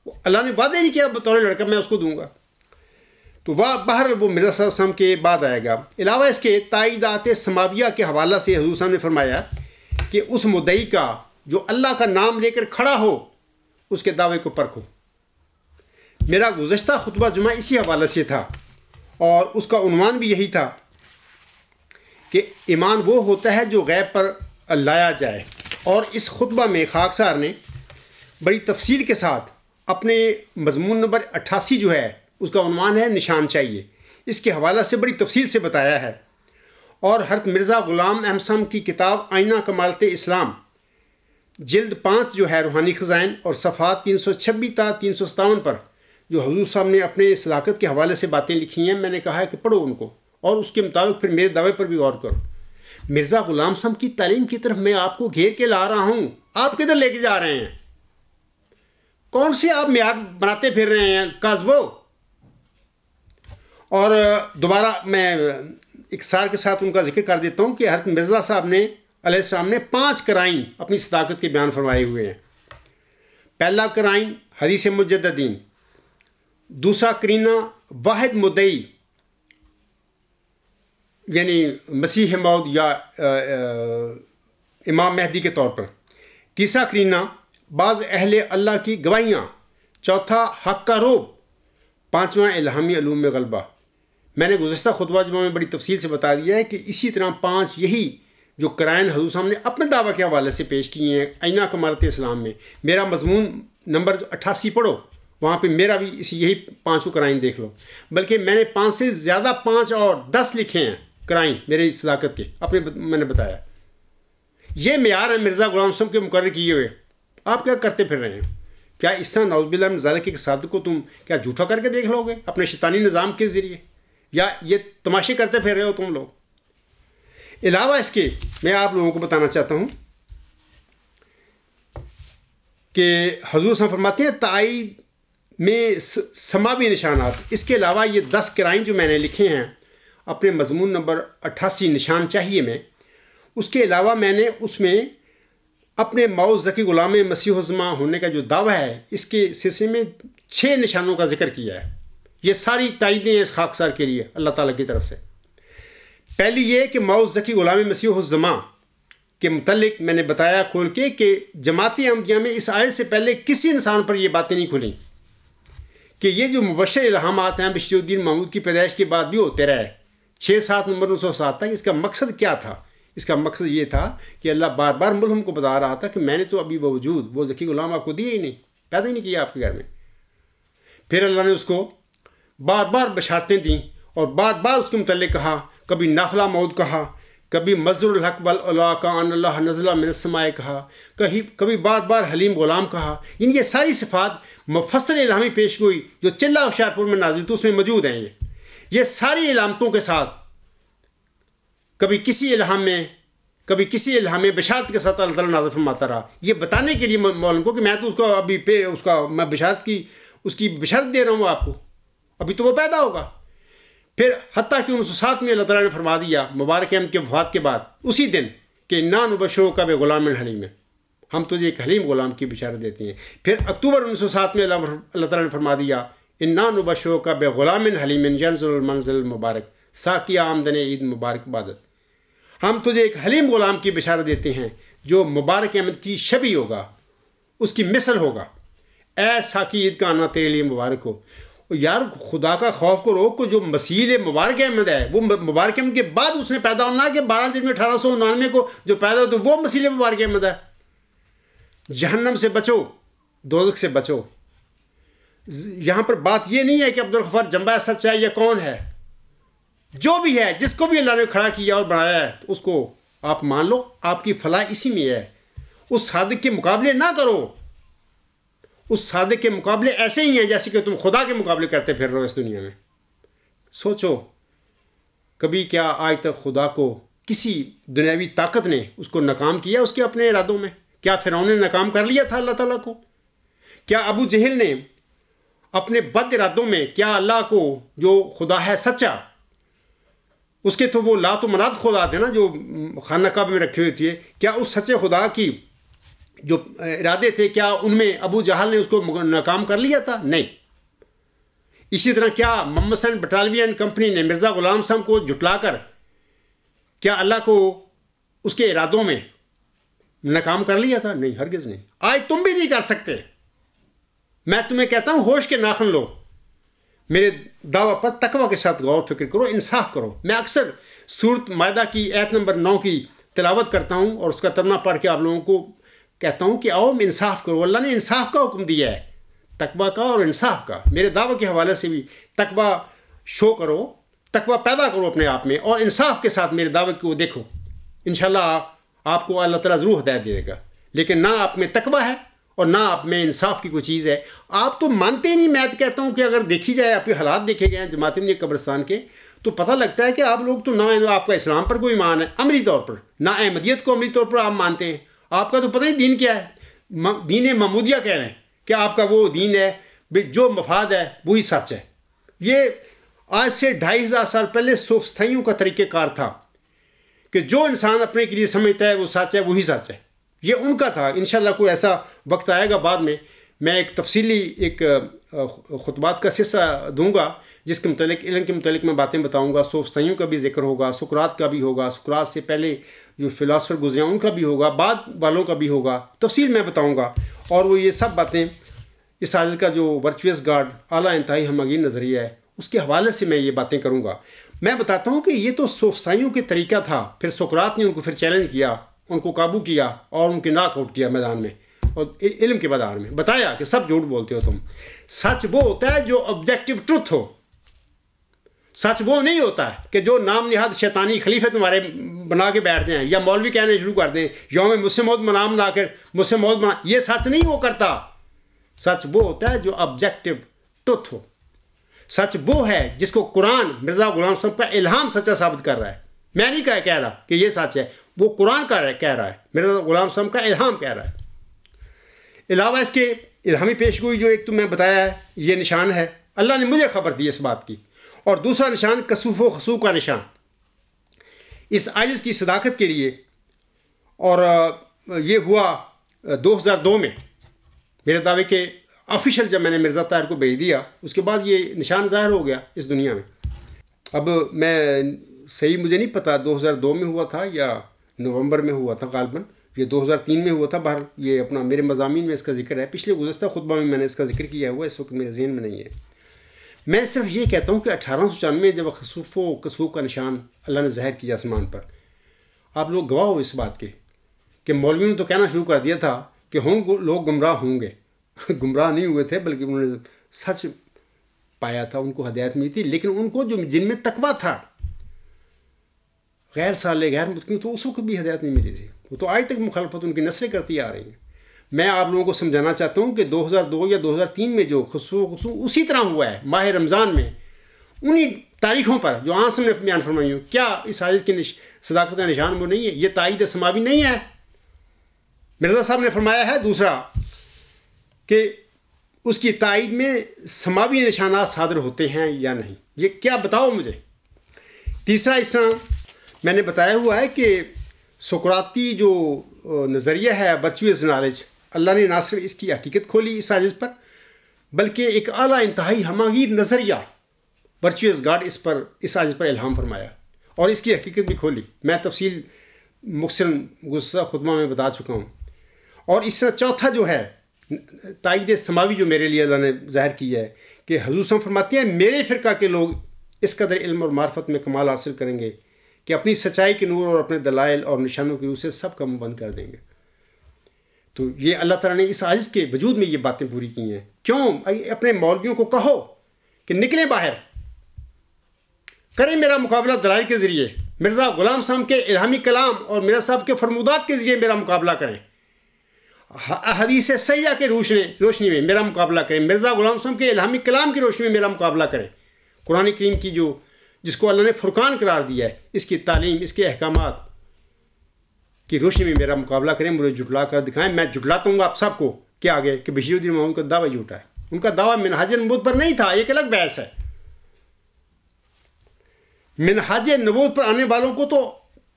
اللہ نے وعدہ نہیں کیا بطور لڑکا میں اس کو دوں گا. تو باہر وہ مرزا صلی اللہ علیہ وسلم کے بعد آئے گا. علاوہ اس کے تائیدات سماویہ کے حوالہ سے حضور صاحب نے فرمایا کہ اس مدعی کا جو اللہ کا نام لے کر کھڑا ہو اس کے دعوے کو پرکھو. میرا گزشتہ خطبہ جمعہ اسی حوالے سے تھا اور اس کا عنوان بھی یہی تھا کہ ایمان وہ ہوتا ہے جو غیب پر لایا جائے. اور اس خطبہ میں خاکسار نے بڑی تفصیل کے ساتھ اپنے مضمون نمبر 88 جو ہے اس کا عنوان ہے نشان چاہیے، اس کے حوالہ سے بڑی تفصیل سے بتایا ہے. اور حضرت مرزا غلام احمد صاحب کی کتاب آئینہ کمالت اسلام جلد 5 جو ہے روحانی خزائن اور صفحات 326 تا 357 پر جو حضور صاحب نے اپنے صداقت کے حوالے سے باتیں لکھی ہیں، میں نے کہا ہے کہ پڑھو ان کو اور اس کے مطابق پھر میرے دعوے پر بھی غور کرو. مرزا غلام صاحب کی تعلیم کی طرف میں آپ کو گھیر کے لا رہا ہوں. آپ کدھر لے کے جا رہے ہیں؟ کون سے آپ معیار بناتے پھر رہے ہیں قاذبو؟ اور دوبارہ میں اختصار کے ساتھ ان کا ذکر کر دیتا ہوں کہ حضرت مرزا صاحب نے علیہ السلام نے 5 قرائن اپنی صداقت کے بیان فرمائے ہوئے ہیں. پہلا قرائن حدیث مجددین، دوسرا قرینہ واحد مدعی یعنی مسیح موعود یا امام مہدی کے طور پر، تیسرا قرینہ بعض اہل اللہ کی گواہیاں، چوتھا حق کا روب، پانچواں الہامی علوم میں غلبہ. میں نے گزشتہ خطبہ جمعہ میں بڑی تفصیل سے بتا دیا ہے کہ اسی طرح 5 یہی جو قرائن حضور صاحب نے اپنے دعویٰ کے حوالے سے پیش کیے ہیں آئینہ کمالت اسلام میں. میرا مضمون نمبر 88 پڑھو، وہاں پہ میرا بھی یہی 5 قرائن دیکھ لو. بلکہ میں نے 5 سے زیادہ 5 اور 10 لکھے ہیں قرائن میرے صداقت کے اپنے، میں نے بتایا. یہ معیار ہے مرزا غلام صاحب کے مقرر کیے ہوئے. آپ کیا کرتے پھر رہے ہیں؟ کیا اس طرح نعوذ باللہ من ذالک کے صادق کو تم کیا جھوٹا کر کے دیکھ لو گے اپنے شیطانی نظام کے ذریعے، یا یہ تماشے کرتے پھر رہے ہو تم لوگ؟ علاوہ اس کے میں آپ لوگوں کو بتانا چاہتا ہوں کہ حضور صلی اللہ علیہ وسلم فرماتے ہیں تائید میں سماوی نشانات. اس کے علاوہ یہ 10 کرائم جو میں نے لکھے ہیں اپنے مضمون نمبر 88 نشان چاہیے میں، اس کے علاوہ میں نے اس میں اپنے موعود ذکی غلام مسیح الزماں ہونے کا جو دعویٰ ہے اس کے سلسلے میں 6 نشانوں کا ذکر کیا ہے. یہ ساری تائیدیں اس خاکسار کے لیے اللہ تعالیٰ کی طرف سے. پہلی یہ کہ موعود ذکی غلام مسیح الزماں کے متعلق میں نے بتایا کھول کے کہ جماعت احمدیہ میں اس آیت سے پہلے کسی انسان پر یہ باتیں نہیں کھلیں کہ یہ جو مبشر الہامات ہیں بشیر الدین محمود کی پیدائش کے بعد بھی ہوتے رہے 6-7 نمبر 907 تک. اس کا مقصد کیا تھا؟ اس کا مقصد یہ تھا کہ اللہ بار بار ملہم کو بتا رہا تھا کہ میں نے تو ابھی وجود وہ ذکی غلام آپ کو دیے ہی نہیں، پیدا ہی نہیں کیا آپ کے گھر میں. پھر اللہ نے اس کو بار بار بشارتیں دیں اور بار بار اس کے متعلق کہا، کبھی نافلہ موعود کہا، کبھی مظہر الحق والعلا کا ان اللہ نزلہ من السماء کہا، کبھی بار بار حلیم غلام کہا. یہ ساری صفات مفصل الہامی پیش گوئی جو چلہ ہوشیارپور میں نازل تو اس میں موجود ہیں. یہ ساری علامتوں کے ساتھ کبھی کسی الہام میں بشارت کے ساتھ اللہ تعالیٰ نازل فرماتا رہا. یہ بتانے کے لیے معلوم کو کہ میں تو اس کو ابھی میں بشارت کی اس کی بشارت دے رہا ہوں آپ کو، ابھی تو وہ پیدا ہوگا. پھر حتیٰ کہ 1907 میں اللہ تعالیٰ نے فرما دیا مبارک احمد کے وفات کے بعد اسی دن کہ انا نبشرک کا بغلام حلیم، ہم تجھے ایک حلیم غلام کی بشارت دیتے ہیں. پھر اکتوبر 1907 میں اللہ تعالیٰ نے فرما دیا انا نبشرک کا بغلام حلیم ینزل المنزل المبارک ساقیہ آمدن عید مبارک بادت، ہم تجھے ایک حلیم غلام کی بشارت دیتے ہیں جو مبارک احمد کی شبیہ ہوگا، اس کی مثل ہوگا. اے ساقی عید کا آنا تیرے لیے مبارک ہو. یار خدا کا خوف کو روک کو جو مسیح مبارک احمد ہے وہ مبارک احمد کے بعد اس نے پیدا ہونا کہ 12 جنوری 1899 کو جو پیدا ہو تو وہ مسیح مبارک احمد ہے. جہنم سے بچو، دوزخ سے بچو. یہاں پر بات یہ نہیں ہے کہ عبدالغفار جنبہ سچ ہے یا کون ہے، جو بھی ہے جس کو بھی اللہ نے کھڑا کیا اور بنایا ہے اس کو آپ مان لو. آپ کی فلاح اسی میں ہے. اس صادق کے مقابلے نہ کرو. اس صادق کے مقابلے ایسے ہی ہیں جیسے کہ تم خدا کے مقابلے کرتے پھر رہو اس دنیا میں. سوچو کبھی کیا آج تک خدا کو کسی دنیاوی طاقت نے اس کو ناکام کیا اس کے اپنے ارادوں میں؟ کیا فرعون نے ناکام کر لیا تھا اللہ تعالیٰ کو؟ کیا ابو جہل نے اپنے بد ارادوں میں کیا اللہ کو جو خدا ہے سچا اس کے تو وہ لات و منات خدا تھے نا جو خانہ کعبہ میں رکھے ہوئے تھے، کیا اس سچے خدا کی جو ارادے تھے کیا ان میں ابو جہل نے اس کو ناکام کر لیا تھا؟ نہیں. اسی طرح کیا محمد حسین بٹالوی اینڈ کمپنی نے مرزا غلام صاحب کو جھٹلا کر کیا اللہ کو اس کے ارادوں میں ناکام کر لیا تھا؟ نہیں، ہرگز نہیں. آج تم بھی نہیں کر سکتے. میں تمہیں کہتا ہوں ہوش کے ناخن لو، میرے دعویٰ پر تقوی کے ساتھ غور فکر کرو، انصاف کرو. میں اکثر سورۃ مائدہ کی آیت نمبر 9 کی تلاوت کرتا ہوں اور اس کا ترجمہ پڑھ کے آپ لوگوں کو کہتا ہوں کہ آؤ انصاف کرو. اللہ نے انصاف کا حکم دیا ہے، تقوی کا اور انصاف کا. میرے دعوے کے حوالے سے بھی تقوی شو کرو، تقوی پیدا کرو اپنے آپ میں اور انصاف کے ساتھ میرے دعوے کو دیکھو. انشاءاللہ آپ کو اللہ تعالیٰ ضرور ہدایت دے گا. لیکن نہ آپ میں تقوی ہے اور نہ آپ میں انصاف کی کوئی چیز ہے. آپ تو مانتے ہی نہیں. میں تو کہتا ہوں کہ اگر دیکھی جائے آپ کے حالات دیکھے گئے ہیں جماعت احمدیہ قبرستان کے تو پتہ لگتا ہے کہ آپ لوگ تو نہ آپ کا اسلام پر کوئی ایمان ہے عملی طور پر، نہ احمدیت کو عملی طور پر آپ مانتے ہیں. آپ کا تو پتہ نہیں دین کیا ہے. دین محمودیہ کہہ رہے ہیں کہ آپ کا وہ دین ہے جو مفاد ہے وہی سچ ہے. یہ آج سے 2500 سال پہلے سوفسطائیوں کا طریقہ کار تھا کہ جو انسان اپنے کے لیے سمجھتا ہے وہ سچ ہے وہی سچ ہے. یہ ان کا تھا. انشاءاللہ کوئی ایسا وقت آئے گا بعد میں ایک تفصیلی ایک خطبات کا حصہ دوں گا جس کے متعلق علم کے متعلق میں باتیں بتاؤں گا. سوفسطائیوں کا بھی ذکر ہوگا، سقراط کا بھی ہوگا، سقراط سے پہلے جو فلاسفر گزرے ہیں ان کا بھی ہوگا، بعد والوں کا بھی ہوگا. تفصیل میں بتاؤں گا. اور وہ یہ سب باتیں اس حالت کا جو ورچوئس گاڈ اعلیٰ انتہائی ہمگیر نظریہ ہے اس کے حوالے سے میں یہ باتیں کروں گا. میں بتاتا ہوں کہ یہ تو سوفسطائیوں کے طریقہ تھا. پھر سقراط نے ان کو پھر چیلنج کیا، ان کو قابو کیا اور ان کے ناک آؤٹ کیا میدان میں اور علم کے میدان میں. بتایا کہ سب جھوٹ بولتے ہو تم. سچ وہ ہوتا ہے جو آبجیکٹیو ٹروتھ ہو. سچ وہ نہیں ہوتا ہے کہ جو نام نہاد شیطانی خلیفے تمہارے بنا کے بیٹھ جائیں یا مولوی کہنے شروع کر دیں یوم مسلم موت منام لا کر مسلم موت بنا. یہ سچ نہیں وہ کرتا. سچ وہ ہوتا ہے جو آبجیکٹیو ٹروتھ ہو. سچ وہ ہے جس کو قرآن مرزا غلام صاحب کا الہام سچا ثابت کر رہا ہے. میں نہیں کہہ رہا کہ یہ سچ ہے، وہ قرآن کا کہہ رہا ہے، مرزا غلام صاحب کا الہام کہہ رہا ہے۔ علاوہ اس کے الہامی پیشگوئی جو ایک تو میں بتایا ہے، یہ نشان ہے، اللہ نے مجھے خبر دی اس بات کی، اور دوسرا نشان کسوف و خسوف کا نشان، اس عاجز کی صداقت کے لیے، اور یہ ہوا 2002 میں میرے دعوے کے آفیشیل جب میں نے مرزا طاہر کو بھیج دیا، اس کے بعد یہ نشان ظاہر ہو گیا اس دنیا میں۔ اب میں صحیح مجھے نہیں پتا 2002 میں ہوا تھا یا نومبر میں ہوا تھا، غالباً یہ 2003 میں ہوا تھا، باہر یہ اپنا میرے مضامین میں اس کا ذکر ہے، پچھلے گزشتہ خطبہ میں نے اس کا ذکر کیا ہوا، اس وقت میرے ذہن میں نہیں ہے۔ میں صرف یہ کہتا ہوں کہ 1894 جب خسوف و کسوف کا نشان اللہ نے ظاہر کیا آسمان پر، آپ لوگ گواہ ہو اس بات کے کہ مولویوں نے تو کہنا شروع کر دیا تھا کہ لوگ گمراہ ہوں گے، گمراہ نہیں ہوئے تھے بلکہ انہوں نے سچ پایا تھا، ان کو ہدایت ملی تھی، لیکن ان کو جو جن میں تقویٰ تھا، غیر صالح غیر متقین، تو اس وقت بھی ہدایت نہیں ملی تھی، وہ تو آج تک مخالفت ان کی نسلیں کرتی آ رہی ہیں۔ میں آپ لوگوں کو سمجھانا چاہتا ہوں کہ 2002 یا 2003 میں جو خسوف اسی طرح ہوا ہے ماہ رمضان میں، انہی تاریخوں پر جو آنسم نے بیان فرمائی ہوں، کیا اس عاجز کی صداقت نشان وہ نہیں ہے؟ یہ تائید سماوی نہیں ہے؟ مرزا صاحب نے فرمایا ہے دوسرا کہ اس کی تائید میں سماوی نشانات صادر ہوتے ہیں یا نہیں، یہ کیا بتاؤ مجھے۔ تیسرا اس طرح میں نے بتایا ہوا ہے کہ سقراطی جو نظریہ ہے ورچوئس نالج، اللہ نے نہ صرف اس کی حقیقت کھولی اس عاجز پر، بلکہ ایک اعلیٰ انتہائی ہماگیر نظریہ ورچوئس گاڈ اس عاجز پر الہام فرمایا اور اس کی حقیقت بھی کھولی۔ میں تفصیل مختصر گزشتہ خطبہ میں بتا چکا ہوں۔ اور اس طرح چوتھا جو ہے تائید سماوی جو میرے لیے اللہ نے ظاہر کی ہے کہ حضور صلی اللہ علیہ وسلم فرماتے ہیں میرے فرقہ کے لوگ اس قدر علم اور معرفت میں کمال حاصل کریں گے کہ اپنی سچائی کے نور اور اپنے دلائل اور نشانوں کی روح سے سب کا منہ بند کر دیں گے۔ تو یہ اللہ تعالیٰ نے اس عاجز کے وجود میں یہ باتیں پوری کی ہیں۔ کیوں؟ اپنے مولویوں کو کہو کہ نکلیں باہر، کریں میرا مقابلہ دلائل کے ذریعے، مرزا غلام صاحب کے الہامی کلام اور مرزا صاحب کے فرمودات کے ذریعے میرا مقابلہ کریں، حدیث صحیحہ کے روشنی میں میرا مقابلہ کریں، مرزا غلام صاحب کے الہامی کلام کی روشنی میں میرا مقابلہ کریں، قرآن کریم کی جس کو اللہ نے فرقان قرار دیا ہے، اس کی تعلیم، اس کے احکامات کی روشنی میں میرا مقابلہ کریں، مجھے جھٹلا کر دکھائیں۔ میں جھٹلاتا ہوں آپ سب کو کہ آگے کہ بشیر الدین محمود کا دعویٰ جھوٹا ہے، ان کا دعویٰ منہاج نبوت پر نہیں تھا، ایک الگ بحث ہے۔ منہاج نبوت پر آنے والوں کو تو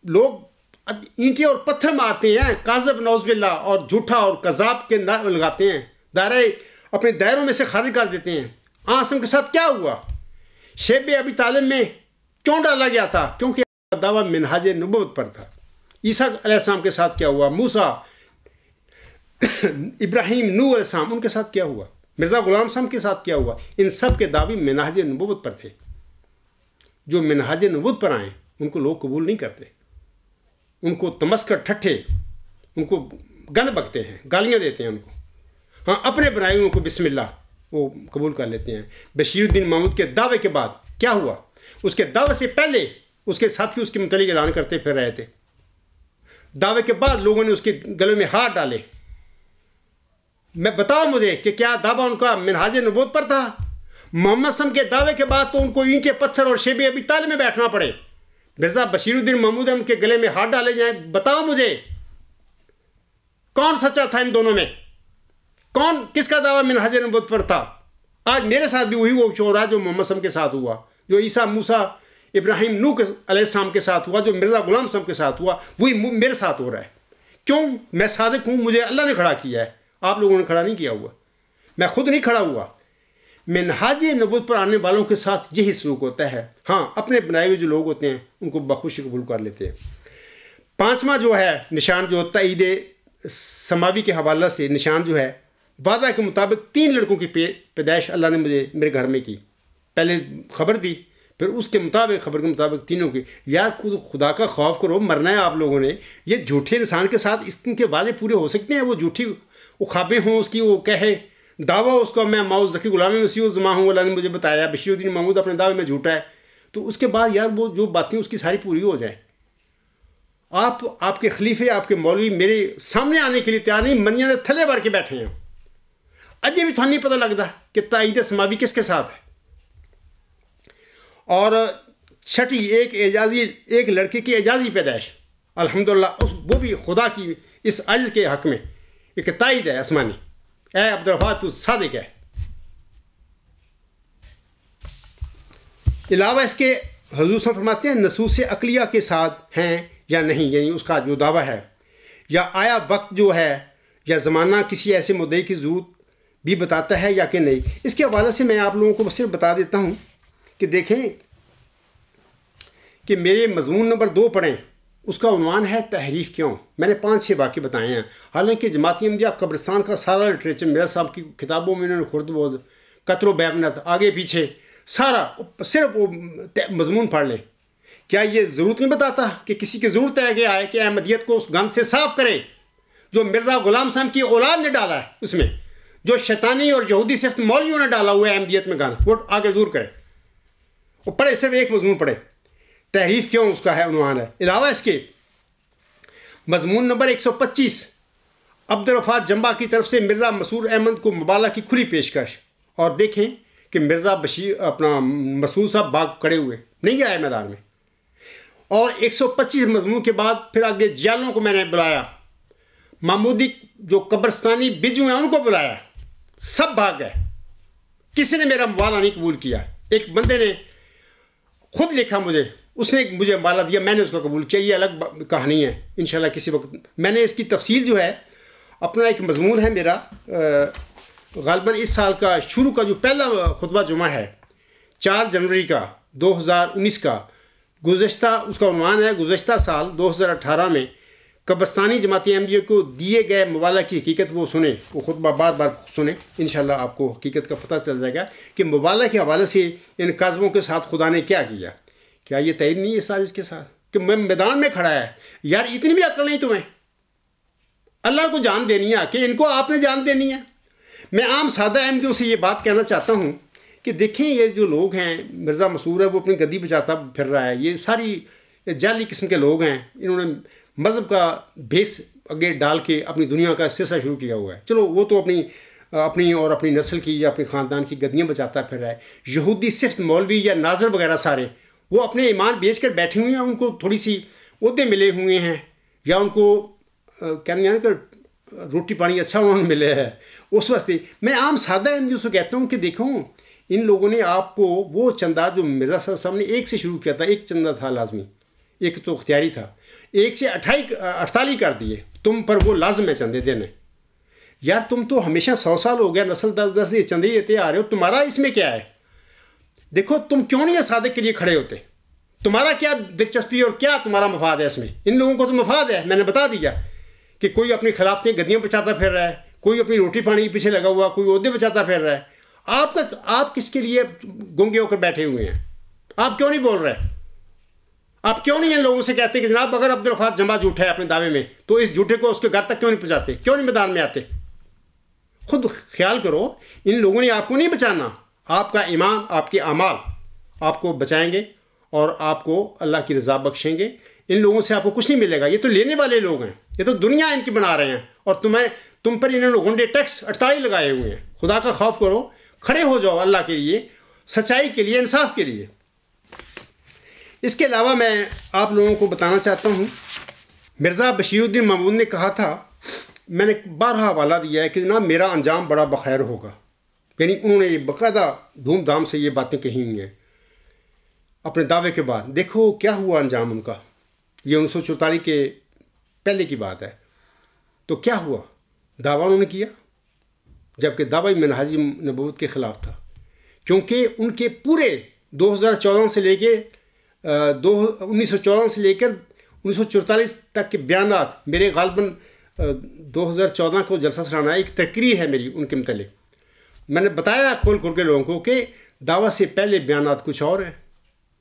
لوگ اینٹیں اور پتھر مارتے ہیں، کاذب نعوذ باللہ، اور جھوٹا اور کذاب کے لگاتے ہیں، اپنے دائروں میں سے خارج کر دیتے ہیں۔ عاصم کے ساتھ کیا ہوا؟ شیب ابی طالب میں کیوں ڈالا گیا تھا؟ کیونکہ دعویٰ منہاج نبوت پر تھا۔ عیسیٰ علیہ السلام کے ساتھ کیا ہوا؟ موسیٰ، ابراہیم، نوح علیہ السلام، ان کے ساتھ کیا ہوا؟ مرزا غلام صاحب کے ساتھ کیا ہوا؟ ان سب کے دعوے منہاج نبوت پر تھے۔ جو منہاج نبوت پر آئیں ان کو لوگ قبول نہیں کرتے، ان کو تمسکر ٹھٹھے، ان کو گند بکتے ہیں، گالیاں دیتے ہیں ان کو، ہاں اپنے بنائے ہوئے کو بسم اللہ وہ قبول کر لیتے ہیں۔ بشیر الدین محمود کے دعوے کے بعد کیا ہوا؟ اس کے دعوے سے پہلے اس کے ساتھی اس کے متعلق اعلان کرتے پھر رہے تھے، دعوے کے بعد لوگوں نے اس کے گلے میں ہاتھ ڈالے۔ میں بتاؤ مجھے کہ کیا دعویٰ ان کا منہاج نبوت پر تھا؟ محمد صلی اللہ علیہ وسلم کے دعوے کے بعد تو ان کو اینٹیں پتھر اور شیب ابی طالب میں بیٹھنا پڑے، مرزا بشیر الدین محمود ان کے گلے میں ہاتھ ڈالے جائیں۔ بتاؤ مجھے کون سچا تھا ان دونوں میں؟ کس کا دعویٰ منہاج نبوت پر تھا؟ آج میرے ساتھ بھی وہی وہ شو رہا جو محمد صلی اللہ علیہ وسلم کے ساتھ ہوا، جو عیسیٰ، موسیٰ، ابراہیم، نوح علیہ السلام کے ساتھ ہوا، جو مرزا غلام صاحب کے ساتھ ہوا، وہی میرے ساتھ ہو رہا ہے۔ کیوں؟ میں صادق ہوں، مجھے اللہ نے کھڑا کیا ہے، آپ لوگوں نے کھڑا نہیں کیا ہوا، میں خود نہیں کھڑا ہوا۔ منہاج نبوت پر آنے والوں کے ساتھ یہی سلوک ہوتا ہے، ہاں اپنے بنائے ہوئے جو لوگ ہوتے ہیں ان کو بخوشی قبول کر لیتے ہیں۔ پانچواں جو ہے نشان جو تائید سماوی کے حوالہ سے نشان جو ہے، وعدہ کے مطابق 3 لڑکوں کی پیدائش اللہ نے میرے گھر میں کی، پہلے خبر دی، پھر اس کے مطابق خبر کے مطابق تینوں کی۔ یار خدا کا خوف کرو، مرنا ہے آپ لوگوں نے۔ یہ جھوٹے انسان کے ساتھ اس کے وعدے پورے ہو سکتے ہیں؟ وہ جھوٹی وہ خوابیں ہوں اس کی، وہ کہے دعویٰ اس کا میں ماؤز ذکی غلام مسیح الزما ہوں، اللہ نے مجھے بتایا بشیر الدین محمود اپنے دعوے میں جھوٹا ہے، تو اس کے بعد یار وہ جو باتیں اس کی ساری پوری ہو جائیں۔ آپ کے خلیفے، آپ کے مولوی میرے سامنے آنے کے لیے تیار نہیں، منیاں تھلے بڑھ کے بیٹھے ہیں۔ اجے بھی تھوڑا نہیں پتہ لگتا کہ تائید سماوی کس کے ساتھ ہے۔ اور چھٹی ایک لڑکے کی اعجازی پیدائش، الحمدللہ، وہ بھی خدا کی اس عجز کے حق میں ایک تائید ہے آسمانی. اے عبدالرفاق تو صادق ہے. علاوہ اس کے حضور صلی اللہ علیہ وسلم فرماتے ہیں نصوص عقلیہ کے ساتھ ہیں یا نہیں، یعنی اس کا جو دعویٰ ہے، یا آیا وقت جو ہے یا زمانہ کسی ایسے مدعی کی ضرورت بھی بتاتا ہے یا کہ نہیں. اس کے حوالے سے میں آپ لوگوں کو صرف بتا دیتا ہوں کہ دیکھیں کہ میرے مضمون نمبر 2 پڑھیں، اس کا عنوان ہے تحریف کیوں. میں نے 5-6 واقعے بتائے ہیں، حالانکہ جماعتی احمدیہ قبرستان کا سارا لٹریچر میرا صاحب کی کتابوں میں انہوں نے خرد و قطر و بیابنت آگے پیچھے سارا صرف وہ مضمون پڑھ لیں. کیا یہ ضرورت نہیں بتاتا کہ کسی کی ضرورت ہے کہ آئے کہ احمدیت کو اس گند سے صاف کرے جو مرزا غلام صاحب کی اولاد نے ڈالا ہے، اس میں جو شیطانی اور یہودی صفت مولویوں نے ڈالا ہوا ہے احمدیت میں گند، وہ آگے دور کرے. وہ پڑھے، صرف ایک مضمون پڑھے، تحریف کیوں اس کا ہے عنوان ہے. علاوہ اس کے مضمون نمبر 125 عبدالرفاق جمبا کی طرف سے مرزا مسرور احمد کو مبالغہ کی کھلی پیشکش. اور دیکھیں کہ مرزا بشیر اپنا مسرور صاحب باغ کھڑے ہوئے نہیں آئے میدان میں. اور 125 مضمون کے بعد پھر آگے جالوں کو میں نے بلایا، محمودی جو قبرستانی بجو ہیں ان کو بلایا، سب بھاگ گئے، کسی نے میرا مبالغہ نہیں قبول کیا. ایک بندے نے خود لکھا مجھے، اس نے مجھے مبالغہ دیا، میں نے اس کو قبول کیا. یہ الگ کہانی ہے، انشاءاللہ کسی وقت میں نے اس کی تفصیل جو ہے، اپنا ایک مضمون ہے میرا غالباً اس سال کا شروع کا جو پہلا خطبہ جمعہ ہے 4 جنوری کا 2019 کا، گزشتہ اس کا عنوان ہے گزشتہ سال 2018 میں قبرستانی جماعتی احمدیہ کو دیے گئے مبالغہ کی حقیقت. وہ سنیں، وہ خطبہ بار بار سنیں، انشاءاللہ آپ کو حقیقت کا پتہ چل جائے گا کہ مبالغہ کے حوالے سے ان کاذبوں کے ساتھ خدا نے کیا کیا. کیا یہ تعید نہیں ہے سازش کے ساتھ کہ میں میدان میں کھڑا ہے؟ یار اتنی بھی عقل نہیں تمہیں؟ اللہ کو جان دینی ہے کہ ان کو آپ نے جان دینی ہے. میں عام سادہ احمدیوں سے یہ بات کہنا چاہتا ہوں کہ دیکھیں یہ جو لوگ ہیں، مرزا مسرور ہے وہ اپنی گدی بچاتا پھر رہا ہے، یہ ساری جعلی قسم کے لوگ ہیں، انہوں نے مذہب کا بھیس آگے ڈال کے اپنی دنیا کا سلسلہ شروع کیا ہوا ہے. چلو وہ تو اپنی اور اپنی نسل کی یا اپنی خاندان کی گدیاں بچاتا پھر رہا ہے. یہودی صفت مولوی یا ناظر وغیرہ سارے وہ اپنے ایمان بیچ کر بیٹھے ہوئے ہیں، ان کو تھوڑی سی عہدے ملے ہوئے ہیں یا ان کو کہتے ہیں کہ روٹی پانی اچھا انہوں نے ملے ہے. اس واسطے میں عام سادہ احمدیوں سے کہتا ہوں کہ دیکھو ان لوگوں نے آپ کو وہ چندہ جو مرزا صاحب نے 1 سے شروع کیا تھا، ایک چندہ تھا لازمی، ایک تو اختیاری تھا، 1 سے 48 کر دیے، تم پر وہ لازم ہے چندے دینے. یار تم تو ہمیشہ 100 سال ہو گیا نسل در سے چندے دیتے آ رہے ہو، تمہارا اس میں کیا ہے؟ دیکھو تم کیوں نہیں صادق کے لیے کھڑے ہوتے؟ تمہارا کیا دلچسپی اور کیا تمہارا مفاد ہے اس میں؟ ان لوگوں کو تو مفاد ہے، میں نے بتا دیا کہ کوئی اپنی خلافتیں گدیاں بچاتا پھر رہا ہے، کوئی اپنی روٹی پانی کے پیچھے لگا ہوا، کوئی عہدے بچاتا پھر رہا ہے. آپ کس کے لیے گنگے ہو کر بیٹھے ہوئے ہیں؟ آپ کیوں نہیں بول رہے؟ آپ کیوں نہیں ان لوگوں سے کہتے کہ جناب اگر عبدالرفاق جمبا جھوٹا ہے اپنے دعوے میں تو اس جھوٹے کو اس کے گھر تک کیوں نہیں پہنچاتے؟ کیوں نہیں میدان میں آتے؟ خود خیال کرو، ان لوگوں نے آپ کو نہیں بچانا، آپ کا ایمان، آپ کے اعمال آپ کو بچائیں گے اور آپ کو اللہ کی رضا بخشیں گے. ان لوگوں سے آپ کو کچھ نہیں ملے گا، یہ تو لینے والے لوگ ہیں، یہ تو دنیا ان کی بنا رہے ہیں، اور تم پر انہوں نے گنڈے ٹیکس 48 لگائے ہوئے ہیں. خدا کا خوف کرو، کھڑے ہو جاؤ اللہ کے لیے، سچائی کے لیے، انصاف کے لیے. اس کے علاوہ میں آپ لوگوں کو بتانا چاہتا ہوں، مرزا بشیر الدین محمود نے کہا تھا، میں نے بارہا حوالہ دیا ہے کہ جناب میرا انجام بڑا بخیر ہوگا. یعنی انہوں نے یہ باقاعدہ دھوم دھام سے یہ باتیں کہی ہوئی ہیں اپنے دعوے کے بعد. دیکھو کیا ہوا انجام ان کا، یہ 1944 کے پہلے کی بات ہے. تو کیا ہوا؟ دعویٰ انہوں نے کیا، جبکہ دعویٰ منہاج نبوت کے خلاف تھا، کیونکہ ان کے پورے 2014 سے لے کے 1914 سے لے کر 1944 تک کے بیانات میرے غالباً 2014 کو جلسہ سرانا ایک تقریر ہے میری ان کے متعلق. میں نے بتایا کھول کے لوگوں کو کہ دعویٰ سے پہلے بیانات کچھ اور ہیں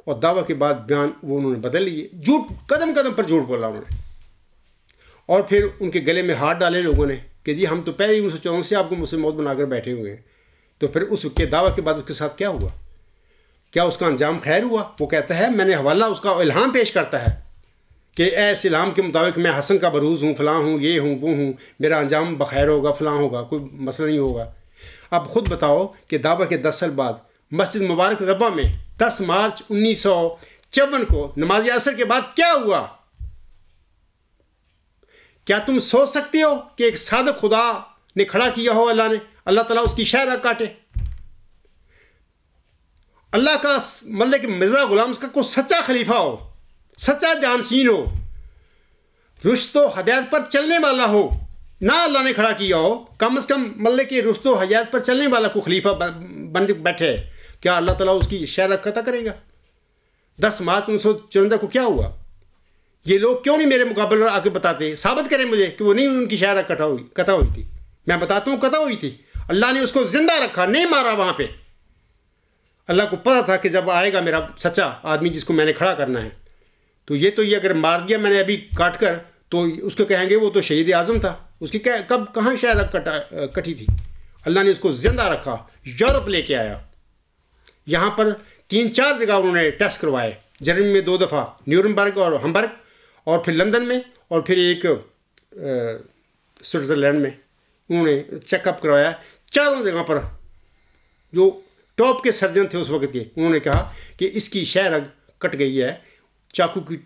اور دعویٰ کے بعد بیان وہ انہوں نے بدل لیے. جھوٹ، قدم قدم پر جھوٹ بولا انہوں نے، اور پھر ان کے گلے میں ہاتھ ڈالے لوگوں نے کہ جی ہم تو پہلے ہی 1914 سے آپ کو مجھ سے موت بنا کر بیٹھے ہوئے ہیں. تو پھر اس کے دعویٰ کے بعد اس کے ساتھ کیا ہوا؟ کیا اس کا انجام خیر ہوا؟ وہ کہتا ہے، میں نے حوالہ اس کا الہام پیش کرتا ہے کہ اے اس الہام کے مطابق میں حسن کا بروز ہوں، فلاں ہوں، یہ ہوں، وہ ہوں، میرا انجام بخیر ہوگا، فلاں ہوگا، کوئی مسئلہ نہیں ہوگا. اب خود بتاؤ کہ دعویٰ کے 10 سال بعد مسجد مبارک ربا میں 10 مارچ 1954 کو نماز عصر کے بعد کیا ہوا؟ کیا تم سوچ سکتے ہو کہ ایک صادق خدا نے کھڑا کیا ہو اللہ تعالیٰ اس کی شہ رگ کاٹے؟ اللہ کا مطلب کہ مرزا غلام کا کوئی سچا خلیفہ ہو، سچا جانشین ہو، رشد و ہدایت پر چلنے والا ہو، نہ اللہ نے کھڑا کیا ہو، کم از کم مطلب کہ رشد و ہدایت پر چلنے والا کوئی خلیفہ بن بیٹھے، کیا اللہ تعالیٰ اس کی شہ رگ قطع کرے گا؟ 10 مارچ 1954 کو کیا ہوا؟ یہ لوگ کیوں نہیں میرے مقابلے پر آ کے بتاتے؟ ثابت کریں مجھے کہ وہ نہیں ان کی شہ رگ قطع ہوئی تھی۔ میں بتاتا ہوں قطع ہوئی تھی، اللہ نے اس کو زندہ رکھا، نہیں مارا وہاں پہ۔ اللہ کو پتہ تھا کہ جب آئے گا میرا سچا آدمی جس کو میں نے کھڑا کرنا ہے، تو یہ اگر مار دیا میں نے ابھی کاٹ کر تو اس کو کہیں گے وہ تو شہید اعظم تھا، اس کی کہاں شہ رگ کٹی تھی؟ اللہ نے اس کو زندہ رکھا، یورپ لے کے آیا، یہاں پر 3-4 جگہ انہوں نے ٹیسٹ کروائے، جرمنی میں 2 دفعہ، نیورنبرگ اور ہمبرگ، اور پھر لندن میں، اور پھر ایک سوئٹزرلینڈ میں انہوں نے چیک اپ کروایا۔ 4 جگہ پر جو ٹاپ کے سرجن تھے اس وقت کے، انہوں نے کہا کہ اس کی شہ رگ کٹ گئی ہے، چاقو کی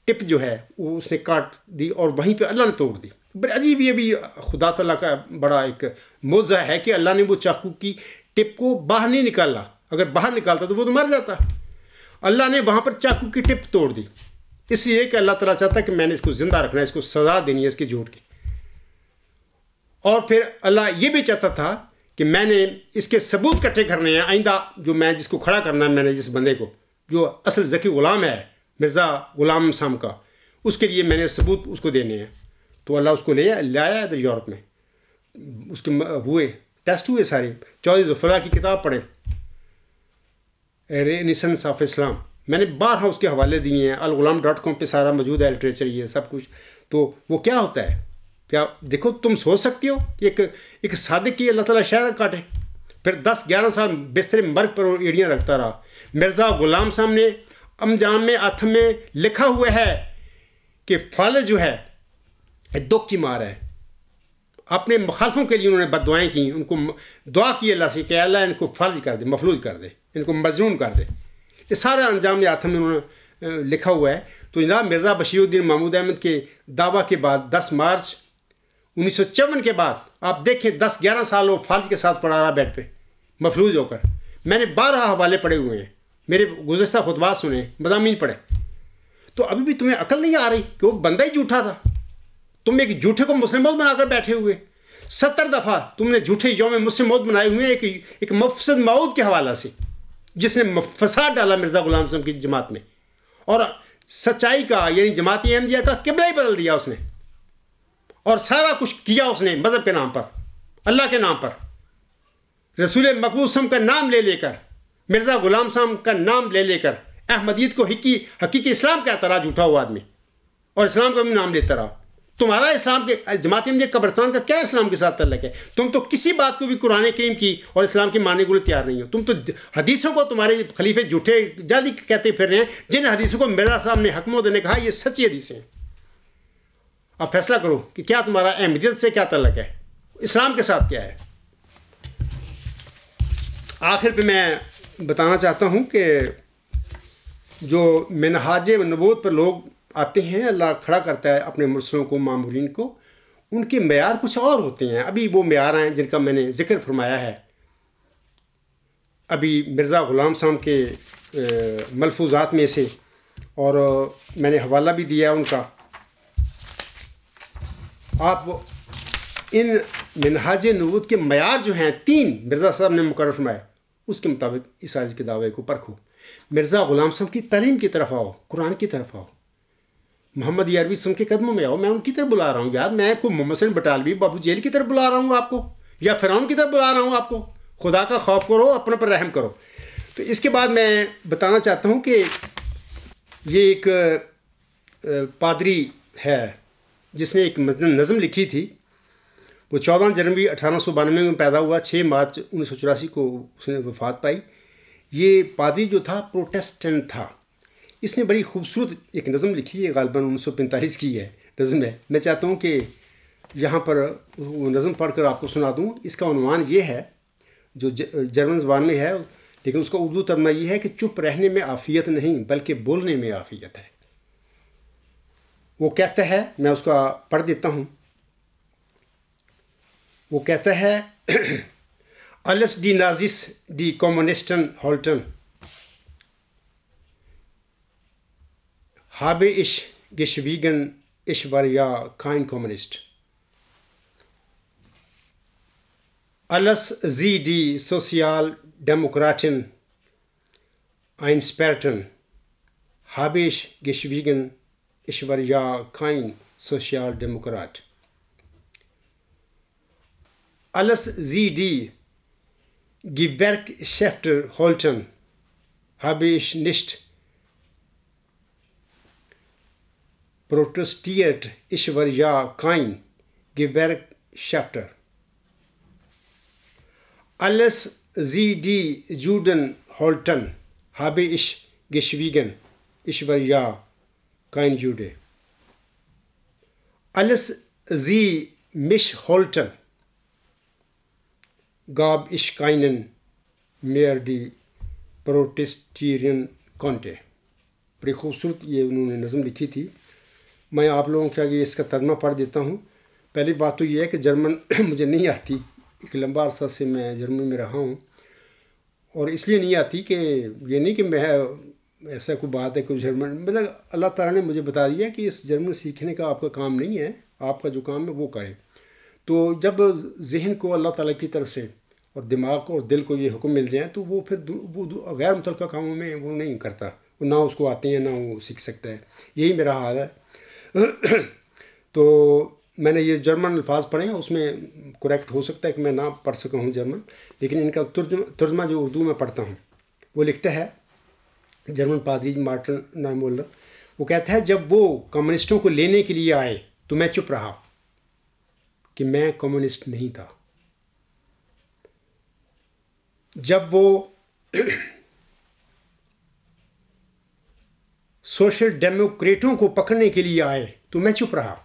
ٹپ جو ہے وہ اس نے کاٹ دی، اور وہیں پہ اللہ نے توڑ دی۔ بڑی عجیب، یہ بھی خدا تعالیٰ کا بڑا ایک معجزہ ہے کہ اللہ نے وہ چاقو کی ٹپ کو باہر نہیں نکالا، اگر باہر نکالتا تو وہ تو مر جاتا۔ اللہ نے وہاں پر چاقو کی ٹپ توڑ دی، اس لیے کہ اللہ تعالیٰ چاہتا ہے کہ میں نے اس کو زندہ رکھنا ہے، اس کو سزا دینی ہے اس کے جھوٹ کی۔ اور پھر اللہ یہ بھی چاہتا تھا کہ میں نے اس کے ثبوت کٹھے کرنے ہیں، آئندہ جو میں جس کو کھڑا کرنا ہے، میں نے جس بندے کو جو اصل ذکی غلام ہے مرزا غلام صاحب کا، اس کے لیے میں نے ثبوت اس کو دینے ہیں۔ تو اللہ اس کو لے آیا ادھر یورپ میں، اس کے ہوئے ٹیسٹ ہوئے سارے، 24 ذوالفقار کی کتاب پڑھیں، رینیسنس آف اسلام، میں نے 12 اس کے حوالے دیے ہیں، الغلام.com پہ سارا موجود ہے، لٹریچر یہ سب کچھ۔ تو وہ کیا ہوتا ہے؟ کیا دیکھو تم سوچ سکتے ہو کہ ایک صادق کی اللہ تعالیٰ شہ رگ کاٹے؟ پھر 10-11 سال بستر مرگ پر ایڑیاں رکھتا رہا۔ مرزا غلام صاحب نے انجام میں آتھم میں لکھا ہوا ہے کہ فالج جو ہے دکھ کی مار ہے، اپنے مخالفوں کے لیے انہوں نے بد دعائیں کی، ان کو دعا کی اللہ سے کہ اللہ ان کو فالج کر دے، مفلوج کر دے، ان کو مجنون کر دے۔ یہ سارا انجام میں آتھم میں انہوں نے لکھا ہوا ہے۔ تو جناب مرزا بشیر الدین محمود احمد کے دعویٰ کے بعد 10 مارچ 1954 کے بعد آپ دیکھیں 10-11 سال وہ فالج کے ساتھ پڑا رہا بیڈ پہ مفلوج ہو کر۔ میں نے 12 حوالے پڑھے ہوئے ہیں، میرے گزشتہ خطبات سنے، مضامین پڑھے۔ تو ابھی بھی تمہیں عقل نہیں آ رہی کہ وہ بندہ ہی جھوٹا تھا؟ تم ایک جھوٹے کو مسلم موت بنا کر بیٹھے ہوئے، 70 دفعہ تم نے جھوٹے یوم مسلم موت بنائے ہوئے ہیں ایک مفسد موعود کے حوالہ سے، جس نے فساد ڈالا مرزا غلام صاحب کی جماعت میں، اور سچائی کا یعنی جماعت احمدیہ کا قبلہ ہی بدل دیا اس نے، اور سارا کچھ کیا اس نے مذہب کے نام پر، اللہ کے نام پر، رسول مقبول صاحب کا نام لے لے کر، مرزا غلام صاحب کا نام لے لے کر احمدیت کو حقیقی اسلام کہتا رہا جھوٹا ہوا آدمی، اور اسلام کا بھی نام لیتا رہا۔ تمہارا اسلام کے جماعت احمدیہ قبرستان کا کیا اسلام کے ساتھ تعلق ہے؟ تم تو کسی بات کو بھی قرآن کریم کی اور اسلام کی ماننے کے لیے تیار نہیں ہو۔ تم تو حدیثوں کو تمہارے خلیفے جھوٹے جعلی کہتے پھر رہے ہیں، جن حدیثوں کو مرزا صاحب نے حکم نے کہا یہ سچی حدیثیں ہیں۔ اب فیصلہ کرو کہ کیا تمہارا احمدیت سے کیا تعلق ہے، اسلام کے ساتھ کیا ہے۔ آخر پہ میں بتانا چاہتا ہوں کہ جو منہاج نبوت پر لوگ آتے ہیں، اللہ کھڑا کرتا ہے اپنے مرسلوں کو، معمورین کو، ان کے معیار کچھ اور ہوتے ہیں۔ ابھی وہ معیار ہیں جن کا میں نے ذکر فرمایا ہے، ابھی مرزا غلام صاحب کے ملفوظات میں سے، اور میں نے حوالہ بھی دیا ان کا۔ آپ ان منہاج نبوت کے معیار جو ہیں 3 مرزا صاحب نے مقرر فرمائے، اس کے مطابق اس آج کے دعوے کو پرکھو۔ مرزا غلام صاحب کی تعلیم کی طرف آؤ، قرآن کی طرف آؤ، محمد عربی صاحب کے قدموں میں آؤ۔ میں ان کی طرف بلا رہا ہوں یار، میں کوئی محمد حسین بٹالوی بابو جیل کی طرف بلا رہا ہوں آپ کو، یا فرعون کی طرف بلا رہا ہوں آپ کو؟ خدا کا خوف کرو، اپنے پر رحم کرو۔ تو اس کے بعد میں بتانا چاہتا ہوں کہ یہ ایک پادری ہے جس نے ایک نظم لکھی تھی، وہ 14 جنوری 1892 میں پیدا ہوا، 6 مارچ 1984 کو اس نے وفات پائی۔ یہ پادری جو تھا پروٹیسٹنٹ تھا، اس نے بڑی خوبصورت ایک نظم لکھی ہے، غالباً 1945 کی ہے نظم ہے۔ میں چاہتا ہوں کہ یہاں پر وہ نظم پڑھ کر آپ کو سنا دوں۔ اس کا عنوان یہ ہے، جو جرمن زبان میں ہے، لیکن اس کا اردو ترجمہ یہ ہے کہ چپ رہنے میں عافیت نہیں بلکہ بولنے میں عافیت ہے۔ وہ کہتا ہے، میں اس کا پڑھ دیتا ہوں، وہ کہتا ہے alles die Nazis, die Kommunisten wollten, habe ich geschwiegen, ich war ja kein Kommunist. Als sie die Sozialdemokraten einsperrten, habe ich geschwiegen, ich war ja kein Sozialdemokrat. Als sie die Gewerkschafter wollten, habe ich nicht protestiert, ich war ja kein Gewerkschafter. Als sie die Juden wollten, habe ich geschwiegen, ich war ja kein Jude. Als sie mich wollten, gab ich keinen mehr die protestieren konnte. بڑی خوبصورت یہ انہوں نے نظم لکھی تھی۔ میں آپ لوگوں کے آگے اس کا ترجمہ پڑھ دیتا ہوں۔ پہلی بات تو یہ ہے کہ جرمن مجھے نہیں آتی، ایک لمبا عرصہ سے میں جرمنی میں رہا ہوں، اور اس لیے نہیں آتی کہ یہ نہیں کہ میں ایسا کوئی بات ہے کوئی جرمن، مطلب اللہ تعالیٰ نے مجھے بتا دیا کہ اس جرمن سیکھنے کا آپ کا کام نہیں ہے، آپ کا جو کام ہے وہ کریں۔ تو جب ذہن کو اللہ تعالیٰ کی طرف سے اور دماغ اور دل کو یہ حکم مل جائیں تو وہ پھر وہ غیر متعلقہ کاموں میں وہ نہیں کرتا، نہ اس کو آتے ہیں نہ وہ سیکھ سکتا ہے۔ یہی میرا حال ہے۔ تو میں نے یہ جرمن الفاظ پڑھے ہیں، اس میں کریکٹ ہو سکتا ہے کہ میں نہ پڑھ سکا ہوں جرمن، لیکن ان کا ترجمہ جو اردو میں پڑھتا ہوں وہ لکھتا ہے جرمن پادری مارٹن نائمولر، وہ کہتا ہے جب وہ کمیونسٹوں کو لینے کے لیے آئے تو میں چپ رہا کہ میں کمیونسٹ نہیں تھا۔ جب وہ سوشل ڈیموکریٹوں کو پکڑنے کے لیے آئے تو میں چپ رہا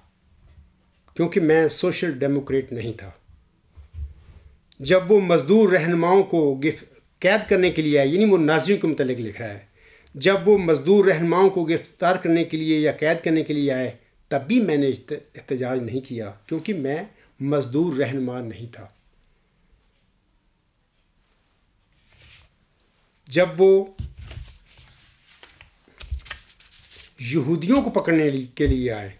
کیونکہ میں سوشل ڈیموکریٹ نہیں تھا۔ جب وہ مزدور رہنماؤں کو قید کرنے کے لیے آئے، یعنی وہ نازیوں کے متعلق لکھ رہا ہے، جب وہ مزدور رہنماؤں کو گرفتار کرنے کے لیے یا قید کرنے کے لیے آئے تب بھی میں نے احتجاج نہیں کیا کیونکہ میں مزدور رہنما نہیں تھا۔ جب وہ یہودیوں کو پکڑنے کے لیے آئے،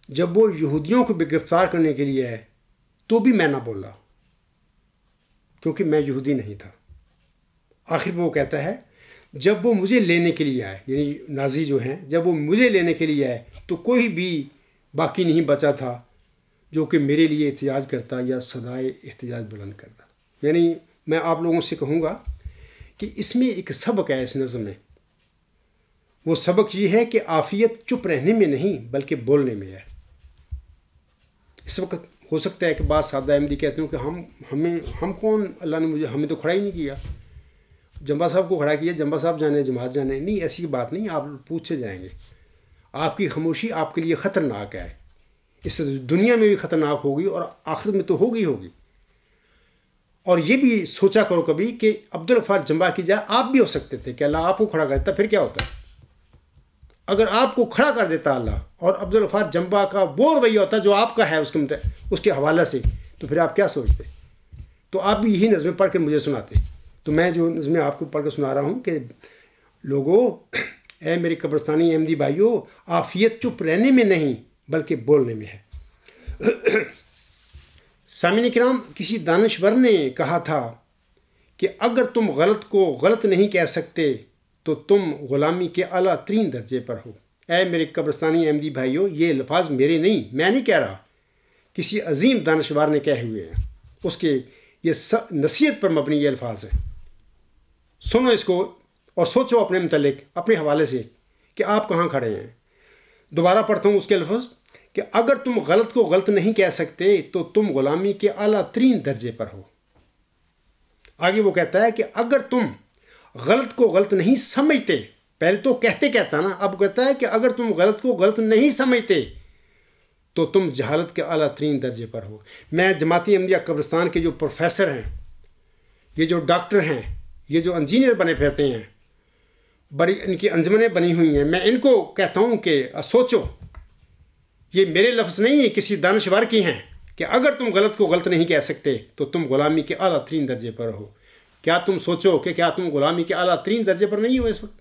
جب وہ یہودیوں کو گرفتار کرنے کے لیے آئے تو بھی میں نہ بولا کیونکہ میں یہودی نہیں تھا۔ آخر میں وہ کہتا ہے جب وہ مجھے لینے کے لیے آئے، یعنی نازی جو ہیں، جب وہ مجھے لینے کے لیے آئے تو کوئی بھی باقی نہیں بچا تھا جو کہ میرے لیے احتجاج کرتا یا صدائے احتجاج بلند کرتا۔ یعنی میں آپ لوگوں سے کہوں گا کہ اس میں ایک سبق ہے، اس نظم میں وہ سبق یہ ہے کہ عافیت چپ رہنے میں نہیں بلکہ بولنے میں ہے۔ اس وقت ہو سکتا ہے کہ بعض سادہ احمدی کہتے ہوں کہ ہم کون، اللہ نے ہمیں تو کھڑا ہی نہیں کیا، جمبا صاحب کو کھڑا کیا، جمبا صاحب جانے جماعت جانے۔ نہیں، ایسی بات نہیں، آپ پوچھے جائیں گے۔ آپ کی خاموشی آپ کے لیے خطرناک ہے، اس سے دنیا میں بھی خطرناک ہوگی اور آخرت میں تو ہوگی۔ اور یہ بھی سوچا کرو کبھی کہ عبدالغفار جمبا کی جائے آپ بھی ہو سکتے تھے کہ اللہ آپ کو کھڑا کر دیتا، پھر کیا ہوتا؟ اگر آپ کو کھڑا کر دیتا اللہ اور عبدالغفار جمبا کا وہ رویہ ہوتا جو آپ کا ہے اس کے حوالے سے، تو پھر آپ کیا سوچتے؟ تو آپ بھی یہی نظمیں پڑھ کے مجھے سناتے۔ تو میں جو نظمیں آپ کو پڑھ کے سنا رہا ہوں کہ لوگوں، اے میرے قبرستانی احمدی بھائیوں، عافیت چپ رہنے میں نہیں بلکہ بولنے میں ہے۔ سامعین کرام، کسی دانشور نے کہا تھا کہ اگر تم غلط کو غلط نہیں کہہ سکتے تو تم غلامی کے اعلیٰ ترین درجے پر ہو۔ اے میرے قبرستانی احمدی بھائیوں، یہ الفاظ میرے نہیں، میں نہیں کہہ رہا، کسی عظیم دانشور نے کہے ہوئے ہیں، اس کے یہ نصیحت پر مبنی یہ الفاظ ہیں۔ سنو اس کو اور سوچو اپنے متعلق، اپنے حوالے سے کہ آپ کہاں کھڑے ہیں۔ دوبارہ پڑھتا ہوں اس کے لفظ کہ اگر تم غلط کو غلط نہیں کہہ سکتے تو تم غلامی کے اعلیٰ ترین درجے پر ہو۔ آگے وہ کہتا ہے کہ اگر تم غلط کو غلط نہیں سمجھتے، پہلے تو کہتا نا، اب کہتا ہے کہ اگر تم غلط کو غلط نہیں سمجھتے تو تم جہالت کے اعلیٰ ترین درجے پر ہو۔ میں جماعتی احمدیہ قبرستان کے جو پروفیسر ہیں، یہ جو ڈاکٹر ہیں، یہ جو انجینئر بنے پھرتے ہیں، بڑی ان کی انجمنیں بنی ہوئی ہیں، میں ان کو کہتا ہوں کہ سوچو، یہ میرے لفظ نہیں ہیں، کسی دانشور کی ہیں، کہ اگر تم غلط کو غلط نہیں کہہ سکتے تو تم غلامی کے اعلیٰ ترین درجے پر ہو۔ کیا تم سوچو کہ کیا تم غلامی کے اعلیٰ ترین درجے پر نہیں ہو اس وقت؟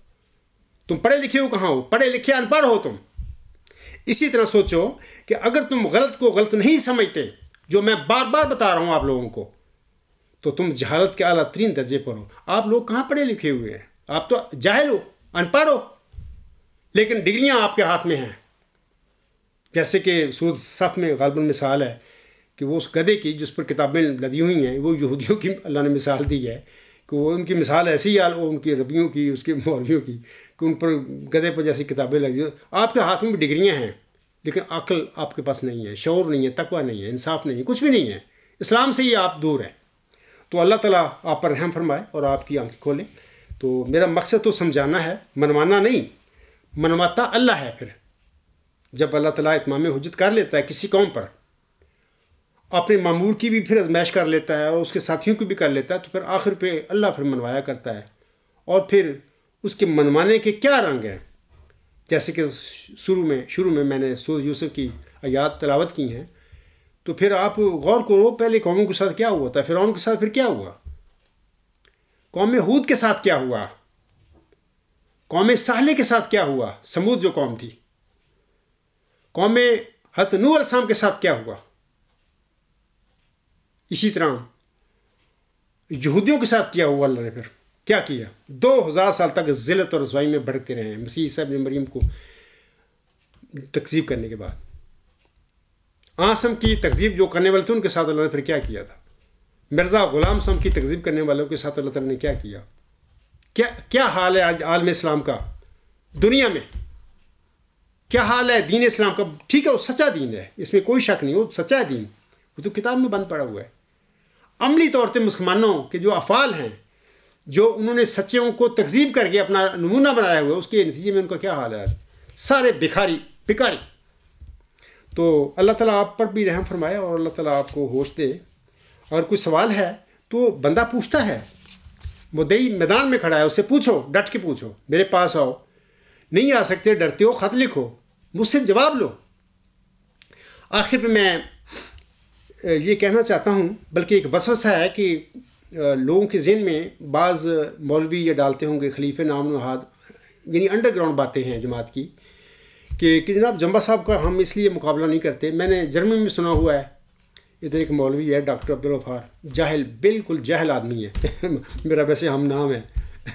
تم پڑھے لکھے ہو کہاں ہو؟ پڑھے لکھے ان پڑھ ہو تم۔ اسی طرح سوچو کہ اگر تم غلط کو غلط نہیں سمجھتے، جو میں بار بار بتا رہا ہوں آپ لوگوں کو، تو تم جہالت کے اعلیٰ ترین درجے پر ہو۔ آپ لوگ کہاں پڑھے لکھے ہوئے ہیں؟ آپ تو جاہل ہو، ان پڑھ ہو، لیکن ڈگریاں آپ کے ہاتھ میں ہیں۔ جیسے کہ سورۃ صف میں غالباً مثال ہے کہ وہ اس گدھے کی جس پر کتابیں لدی ہوئی ہیں، وہ یہودیوں کی اللہ نے مثال دی ہے کہ وہ ان کی مثال ایسی ہے، وہ ان کی ربیوں کی، اس کے مولویوں کی، کہ ان پر گدھے پر جیسی کتابیں لگی ہیں۔ آپ کے ہاتھ میں بھی ڈگریاں ہیں، لیکن عقل آپ کے پاس نہیں ہے، شعور نہیں ہے، تقویٰ نہیں ہے، انصاف نہیں ہے، کچھ بھی نہیں ہے۔ اسلام سے ہی آپ دور ہیں۔ تو اللہ تعالیٰ آپ پر رحم فرمائے اور آپ کی آنکھیں کھولیں۔ تو میرا مقصد تو سمجھانا ہے، منوانا نہیں۔ منواتا اللہ ہے۔ پھر جب اللہ تعالیٰ اتمام حجت کر لیتا ہے کسی قوم پر، اپنے معمور کی بھی پھر آزمائش کر لیتا ہے اور اس کے ساتھیوں کی بھی کر لیتا ہے، تو پھر آخر پہ اللہ پھر منوایا کرتا ہے۔ اور پھر اس کے منوانے کے کیا رنگ ہیں؟ جیسے کہ شروع میں میں نے سورۃ یوسف کی آیات تلاوت کی ہیں، تو پھر آپ غور کرو پہلے قوموں کے ساتھ کیا ہوا تھا، فرعون کے ساتھ پھر کیا ہوا، قوم ہود کے ساتھ کیا ہوا، قوم صالح کے ساتھ کیا ہوا، سمود جو قوم تھی، قوم حضرت نوح علیہ السلام کے ساتھ کیا ہوا، اسی طرح یہودیوں کے ساتھ کیا ہوا۔ اللہ نے پھر کیا کیا؟ 2000 سال تک ذلت اور رسوائی میں بھڑکتے رہے ہیں مسیح عیسیٰ ابن مریم کو تکذیب کرنے کے بعد۔ آسم کی تکذیب جو کرنے والے تھے ان کے ساتھ اللہ نے پھر کیا کیا تھا؟ مرزا غلام صاحب کی تکذیب کرنے والوں کے ساتھ اللہ تعالیٰ نے کیا کیا؟ کیا حال ہے آج عالم اسلام کا دنیا میں؟ کیا حال ہے دین اسلام کا؟ ٹھیک ہے وہ سچا دین ہے، اس میں کوئی شک نہیں، وہ سچا دین، وہ تو کتاب میں بند پڑا ہوا ہے۔ عملی طور پہ مسلمانوں کے جو افعال ہیں، جو انہوں نے سچوں کو تکذیب کر کے اپنا نمونہ بنایا ہوا ہے، اس کے نتیجے میں ان کا کیا حال ہے؟ سارے بکاری۔ تو اللہ تعالیٰ آپ پر بھی رحم فرمائے اور اللہ تعالیٰ آپ کو ہوش دے۔ اور کوئی سوال ہے تو بندہ پوچھتا ہے، مدعی میدان میں کھڑا ہے، اس سے پوچھو، ڈٹ کے پوچھو، میرے پاس آؤ، نہیں آ سکتے ڈرتے ہو خط لکھو، مجھ سے جواب لو۔ آخر پہ میں یہ کہنا چاہتا ہوں، بلکہ ایک وسوسہ ہے کہ لوگوں کے ذہن میں بعض مولوی یہ ڈالتے ہوں گے، خلیفہ نام نہاد، یعنی انڈر گراؤنڈ باتیں ہیں جماعت کی، کہ جناب جمبا صاحب کا ہم اس لیے مقابلہ نہیں کرتے۔ میں نے جرمنی میں سنا ہوا ہے، ادھر ایک مولوی ہے ڈاکٹر عبدالغفار، جاہل، بالکل جاہل آدمی ہے میرا ویسے ہم نام ہے،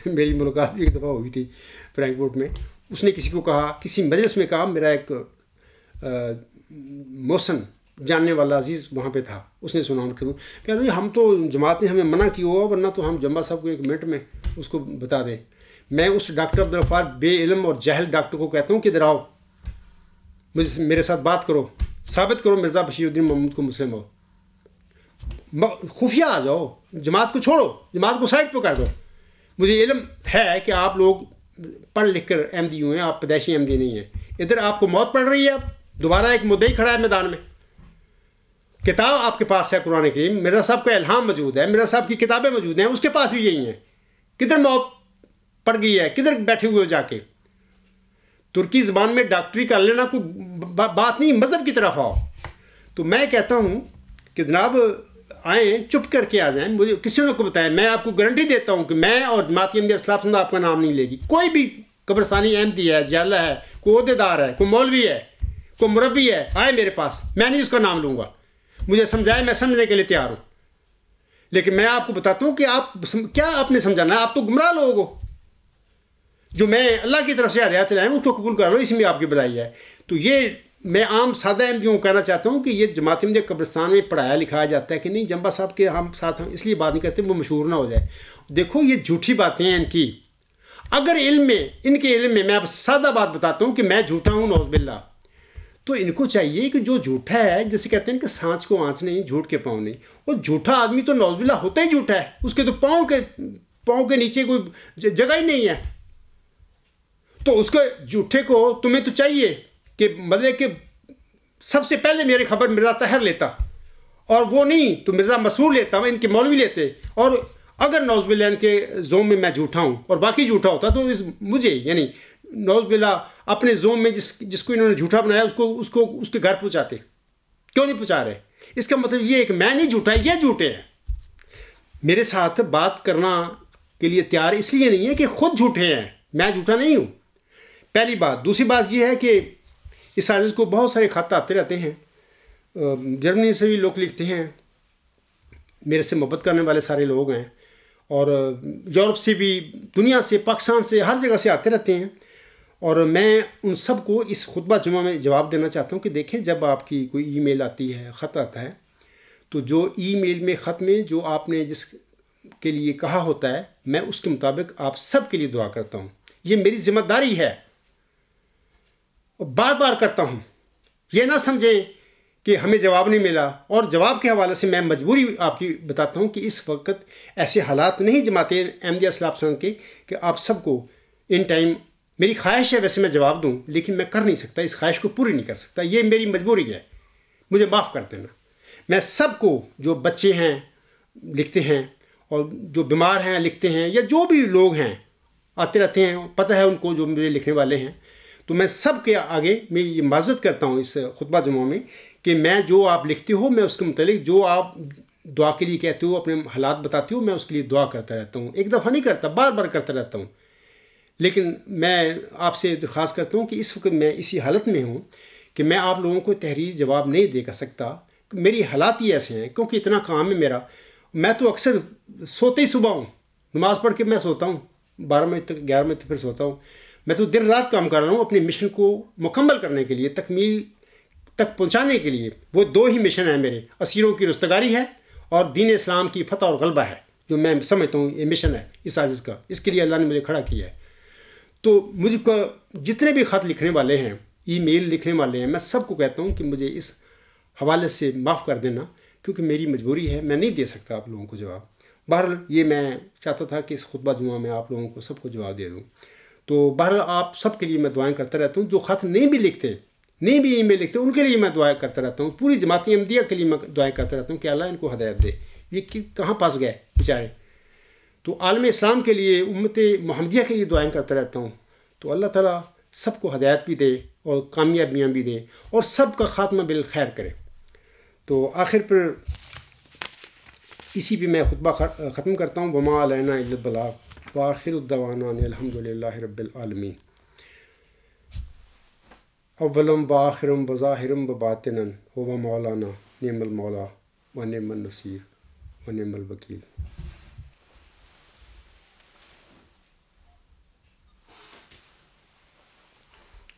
میری ملاقات بھی ایک دفعہ ہوئی تھی فرینکفرٹ میں۔ اس نے کسی کو کہا، کسی مجلس میں کہا، میرا ایک محسن جاننے والا عزیز وہاں پہ تھا، اس نے سنا، کہتا جی ہم تو جماعت نے ہمیں منع کیا ہوا، ورنہ تو ہم جمبا صاحب کو 1 منٹ میں اس کو بتا دیں۔ میں اس ڈاکٹر عبدالغفار بے علم اور جاہل ڈاکٹر کو کہتا ہوں کہ ادھر آؤ، میرے ساتھ بات کرو، ثابت کرو مرزا بشیر الدین محمود کو مسلم ہو، خفیہ آ جاؤ، جماعت کو چھوڑو، جماعت کو سائڈ پہ کر دو۔ مجھے علم ہے کہ آپ لوگ پڑھ لکھ کر احمدی ہوئے ہیں، آپ پیدائشی احمدی نہیں ہیں۔ ادھر آپ کو موت پڑ رہی ہے، اب دوبارہ ایک مدعی کھڑا ہے میدان میں، کتاب آپ کے پاس ہے قرآن کریم، مرزا صاحب کا الہام موجود ہے، مرزا صاحب کی کتابیں موجود ہیں، اس کے پاس بھی یہی ہیں۔ کدھر موت پڑ گئی ہے؟ کدھر بیٹھے ہوئے ہو جا کے؟ ترکی زبان میں ڈاکٹری کر لینا کوئی بات نہیں، مذہب کی طرف آؤ۔ تو میں کہتا ہوں کہ جناب آئیں، چپ کر کے آ جائیں، مجھے کسی نے کو بتائیں، میں آپ کو گارنٹی دیتا ہوں کہ میں اور جماعت احمدیہ اصلاح پسند آپ کا نام نہیں لے گی۔ کوئی بھی قبرستانی احمدی ہے، جالہ ہے، کوئی عہدیدار ہے، کوئی مولوی ہے، کوئی مربی ہے، آئے میرے پاس، میں نہیں اس کا نام لوں گا، مجھے سمجھائے، میں سمجھنے کے لیے تیار ہوں۔ لیکن میں آپ کو بتاتا ہوں کہ آپ کیا آپ نے سمجھانا ہے؟ آپ تو گمراہ لوگ ہو۔ جو میں اللہ کی طرف سے ہدایت لائے ہوں اس کو قبول کر لو، اس میں آپ کی بھلائی ہے۔ تو یہ میں عام سادہ احمدیوں کو کہنا چاہتا ہوں کہ یہ جماعت احمدیہ قبرستان میں پڑھایا لکھایا جاتا ہے کہ نہیں جمبا صاحب کے ہم ساتھ ہم اس لیے بات نہیں کرتے وہ مشہور نہ ہو جائے۔ دیکھو یہ جھوٹی باتیں ہیں ان کی۔ اگر علم میں، ان کے علم میں، میں آپ سادہ بات بتاتا ہوں کہ میں جھوٹا ہوں نعوذ باللہ، تو ان کو چاہیے کہ جو جھوٹا ہے، جیسے کہتے ہیں کہ سانچ کو آنچ نہیں، جھوٹ کے پاؤں نہیں، وہ جھوٹا آدمی تو نعوذ باللہ ہوتا ہی جھوٹا ہے، اس کے تو پاؤں کے نیچے کوئی جگہ ہی نہیں ہے۔ تو اس کو جھوٹے کو تمہیں تو چاہیے کہ مطلب کہ سب سے پہلے میری خبر مرزا طاہر لیتا، اور وہ نہیں تو مرزا مسرور لیتا، ان کے مولوی لیتے، اور اگر نوز باللہ کے زوم میں جھوٹا ہوں اور باقی جھوٹا ہوتا تو مجھے یعنی نوز باللہ اپنے زوم میں جس کو انہوں نے جھوٹا بنایا اس کے گھر پہنچاتے. کیوں نہیں پہنچا رہے؟ اس کا مطلب یہ ہے کہ میں نہیں جھوٹا، یہ جھوٹے ہیں. میرے ساتھ بات کرنا کے لیے تیار اس لیے نہیں ہے کہ خود جھوٹے ہیں، میں جھوٹا نہیں ہوں. پہلی بات. دوسری بات یہ ہے کہ اس سازش کو بہت سارے خط آتے رہتے ہیں. جرمنی سے بھی لوگ لکھتے ہیں، میرے سے محبت کرنے والے سارے لوگ ہیں، اور یورپ سے بھی، دنیا سے، پاکستان سے، ہر جگہ سے آتے رہتے ہیں. اور میں ان سب کو اس خطبہ جمعہ میں جواب دینا چاہتا ہوں کہ دیکھیں، جب آپ کی کوئی ای میل آتی ہے، خط آتا ہے، تو جو ای میل میں، خط میں جو آپ نے جس کے لیے کہا ہوتا ہے، میں اس کے مطابق آپ سب کے لیے دعا کرتا ہوں. یہ میری ذمہ داری ہے اور بار بار کرتا ہوں. یہ نہ سمجھیں کہ ہمیں جواب نہیں ملا. اور جواب کے حوالے سے میں مجبوری آپ کی بتاتا ہوں کہ اس وقت ایسے حالات نہیں جماعت احمدیہ اصلاح پسند کے کہ آپ سب کو ان ٹائم، میری خواہش ہے ویسے میں جواب دوں، لیکن میں کر نہیں سکتا، اس خواہش کو پوری نہیں کر سکتا. یہ میری مجبوری ہے، مجھے معاف کر دینا. میں سب کو، جو بچے ہیں لکھتے ہیں، اور جو بیمار ہیں لکھتے ہیں، یا جو بھی لوگ ہیں آتے رہتے ہیں، پتہ ہے ان کو جو مجھے لکھنے والے ہیں، تو میں سب کے آگے میں یہ معذرت کرتا ہوں اس خطبہ جمعہ میں کہ میں جو آپ لکھتے ہو، میں اس کے متعلق جو آپ دعا کے لیے کہتے ہو، اپنے حالات بتاتے ہو، میں اس کے لیے دعا کرتا رہتا ہوں. ایک دفعہ نہیں کرتا، بار بار کرتا رہتا ہوں. لیکن میں آپ سے درخواست کرتا ہوں کہ اس وقت میں اسی حالت میں ہوں کہ میں آپ لوگوں کو تحریر جواب نہیں دے کر سکتا. میری حالات ہی ایسے ہیں کیونکہ اتنا کام ہے میرا. میں تو اکثر سوتے ہی صبح ہوں، نماز پڑھ کے میں سوتا ہوں 12 بجے تک، 11 بجے تک پھر سوتا ہوں. میں تو دن رات کام کر رہا ہوں اپنے مشن کو مکمل کرنے کے لیے، تکمیل تک پہنچانے کے لیے. وہ 2 ہی مشن ہیں میرے، اسیروں کی رستگاری ہے اور دین اسلام کی فتح اور غلبہ ہے، جو میں سمجھتا ہوں یہ مشن ہے اس عاجز کا. اس کے لیے اللہ نے مجھے کھڑا کیا ہے. تو مجھ کو جتنے بھی خط لکھنے والے ہیں، ای میل لکھنے والے ہیں، میں سب کو کہتا ہوں کہ مجھے اس حوالے سے معاف کر دینا، کیونکہ میری مجبوری ہے، میں نہیں دے سکتا آپ لوگوں کو جواب. بہرحال یہ میں چاہتا تھا کہ اس خطبہ جمعہ میں آپ لوگوں کو سب کو جواب دے دوں. تو بہرحال آپ سب کے لیے میں دعائیں کرتا رہتا ہوں. جو خط نہیں بھی لکھتے، نہیں بھی ای میل لکھتے، ان کے لیے میں دعائیں کرتا رہتا ہوں. پوری جماعت احمدیہ کے لیے میں دعائیں کرتا رہتا ہوں کہ اللہ ان کو ہدایت دے. یہ کہاں پھنس گئے بیچارے. تو عالم اسلام کے لیے، امت محمدیہ کے لیے دعائیں کرتا رہتا ہوں. تو اللہ تعالیٰ سب کو ہدایت بھی دے اور کامیابیاں بھی دے اور سب کا خاتمہ بالخیر کرے. تو آخر پر اسی پہ میں خطبہ ختم کرتا ہوں. وما علینا الا البلاغ وآخر الدعوانا ان الحمد للہ رب العالمین. اولم وآخرم وظاہرم وباطنن هو مولانا نعم المولا ونعم النصیر ونعم الوکیل.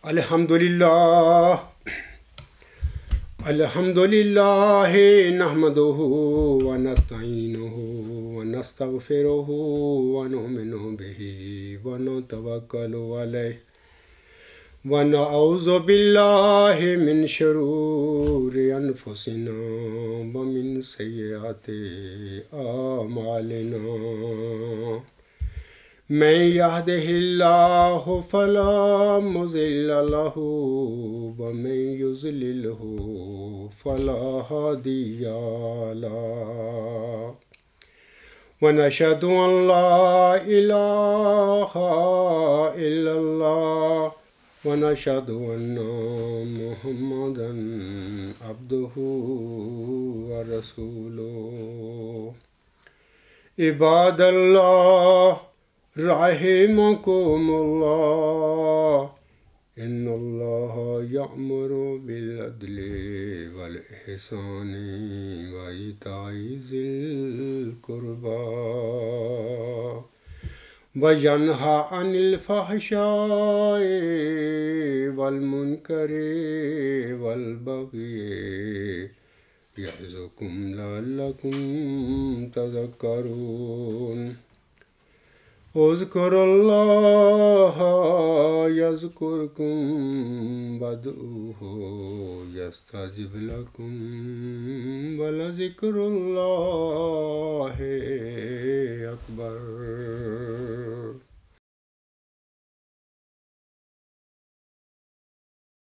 الحمدللہ الحمدللہ نحمدہ ونستعینہ ونستغفرہ ونؤمن بہ ونتوکل علیہ ونعوذ باللہ من شرور انفسنا ومن سیئات اعمالنا. من يهده الله فلا مضل له ومن يضلله فلا هادي له. ونشهد أن لا إله إلا الله ونشهد أن محمدا عبده ورسوله. عباد الله رحمكم الله ان الله يأمر بالعدل والإحسان وإيتاء ذي القربى وينهى عن الفحشاء والمنكر والبغي يعظكم لعلكم تذكرون. اذكروا الله يذكركم وادعوه يستجب لكم ولذكر الله أكبر.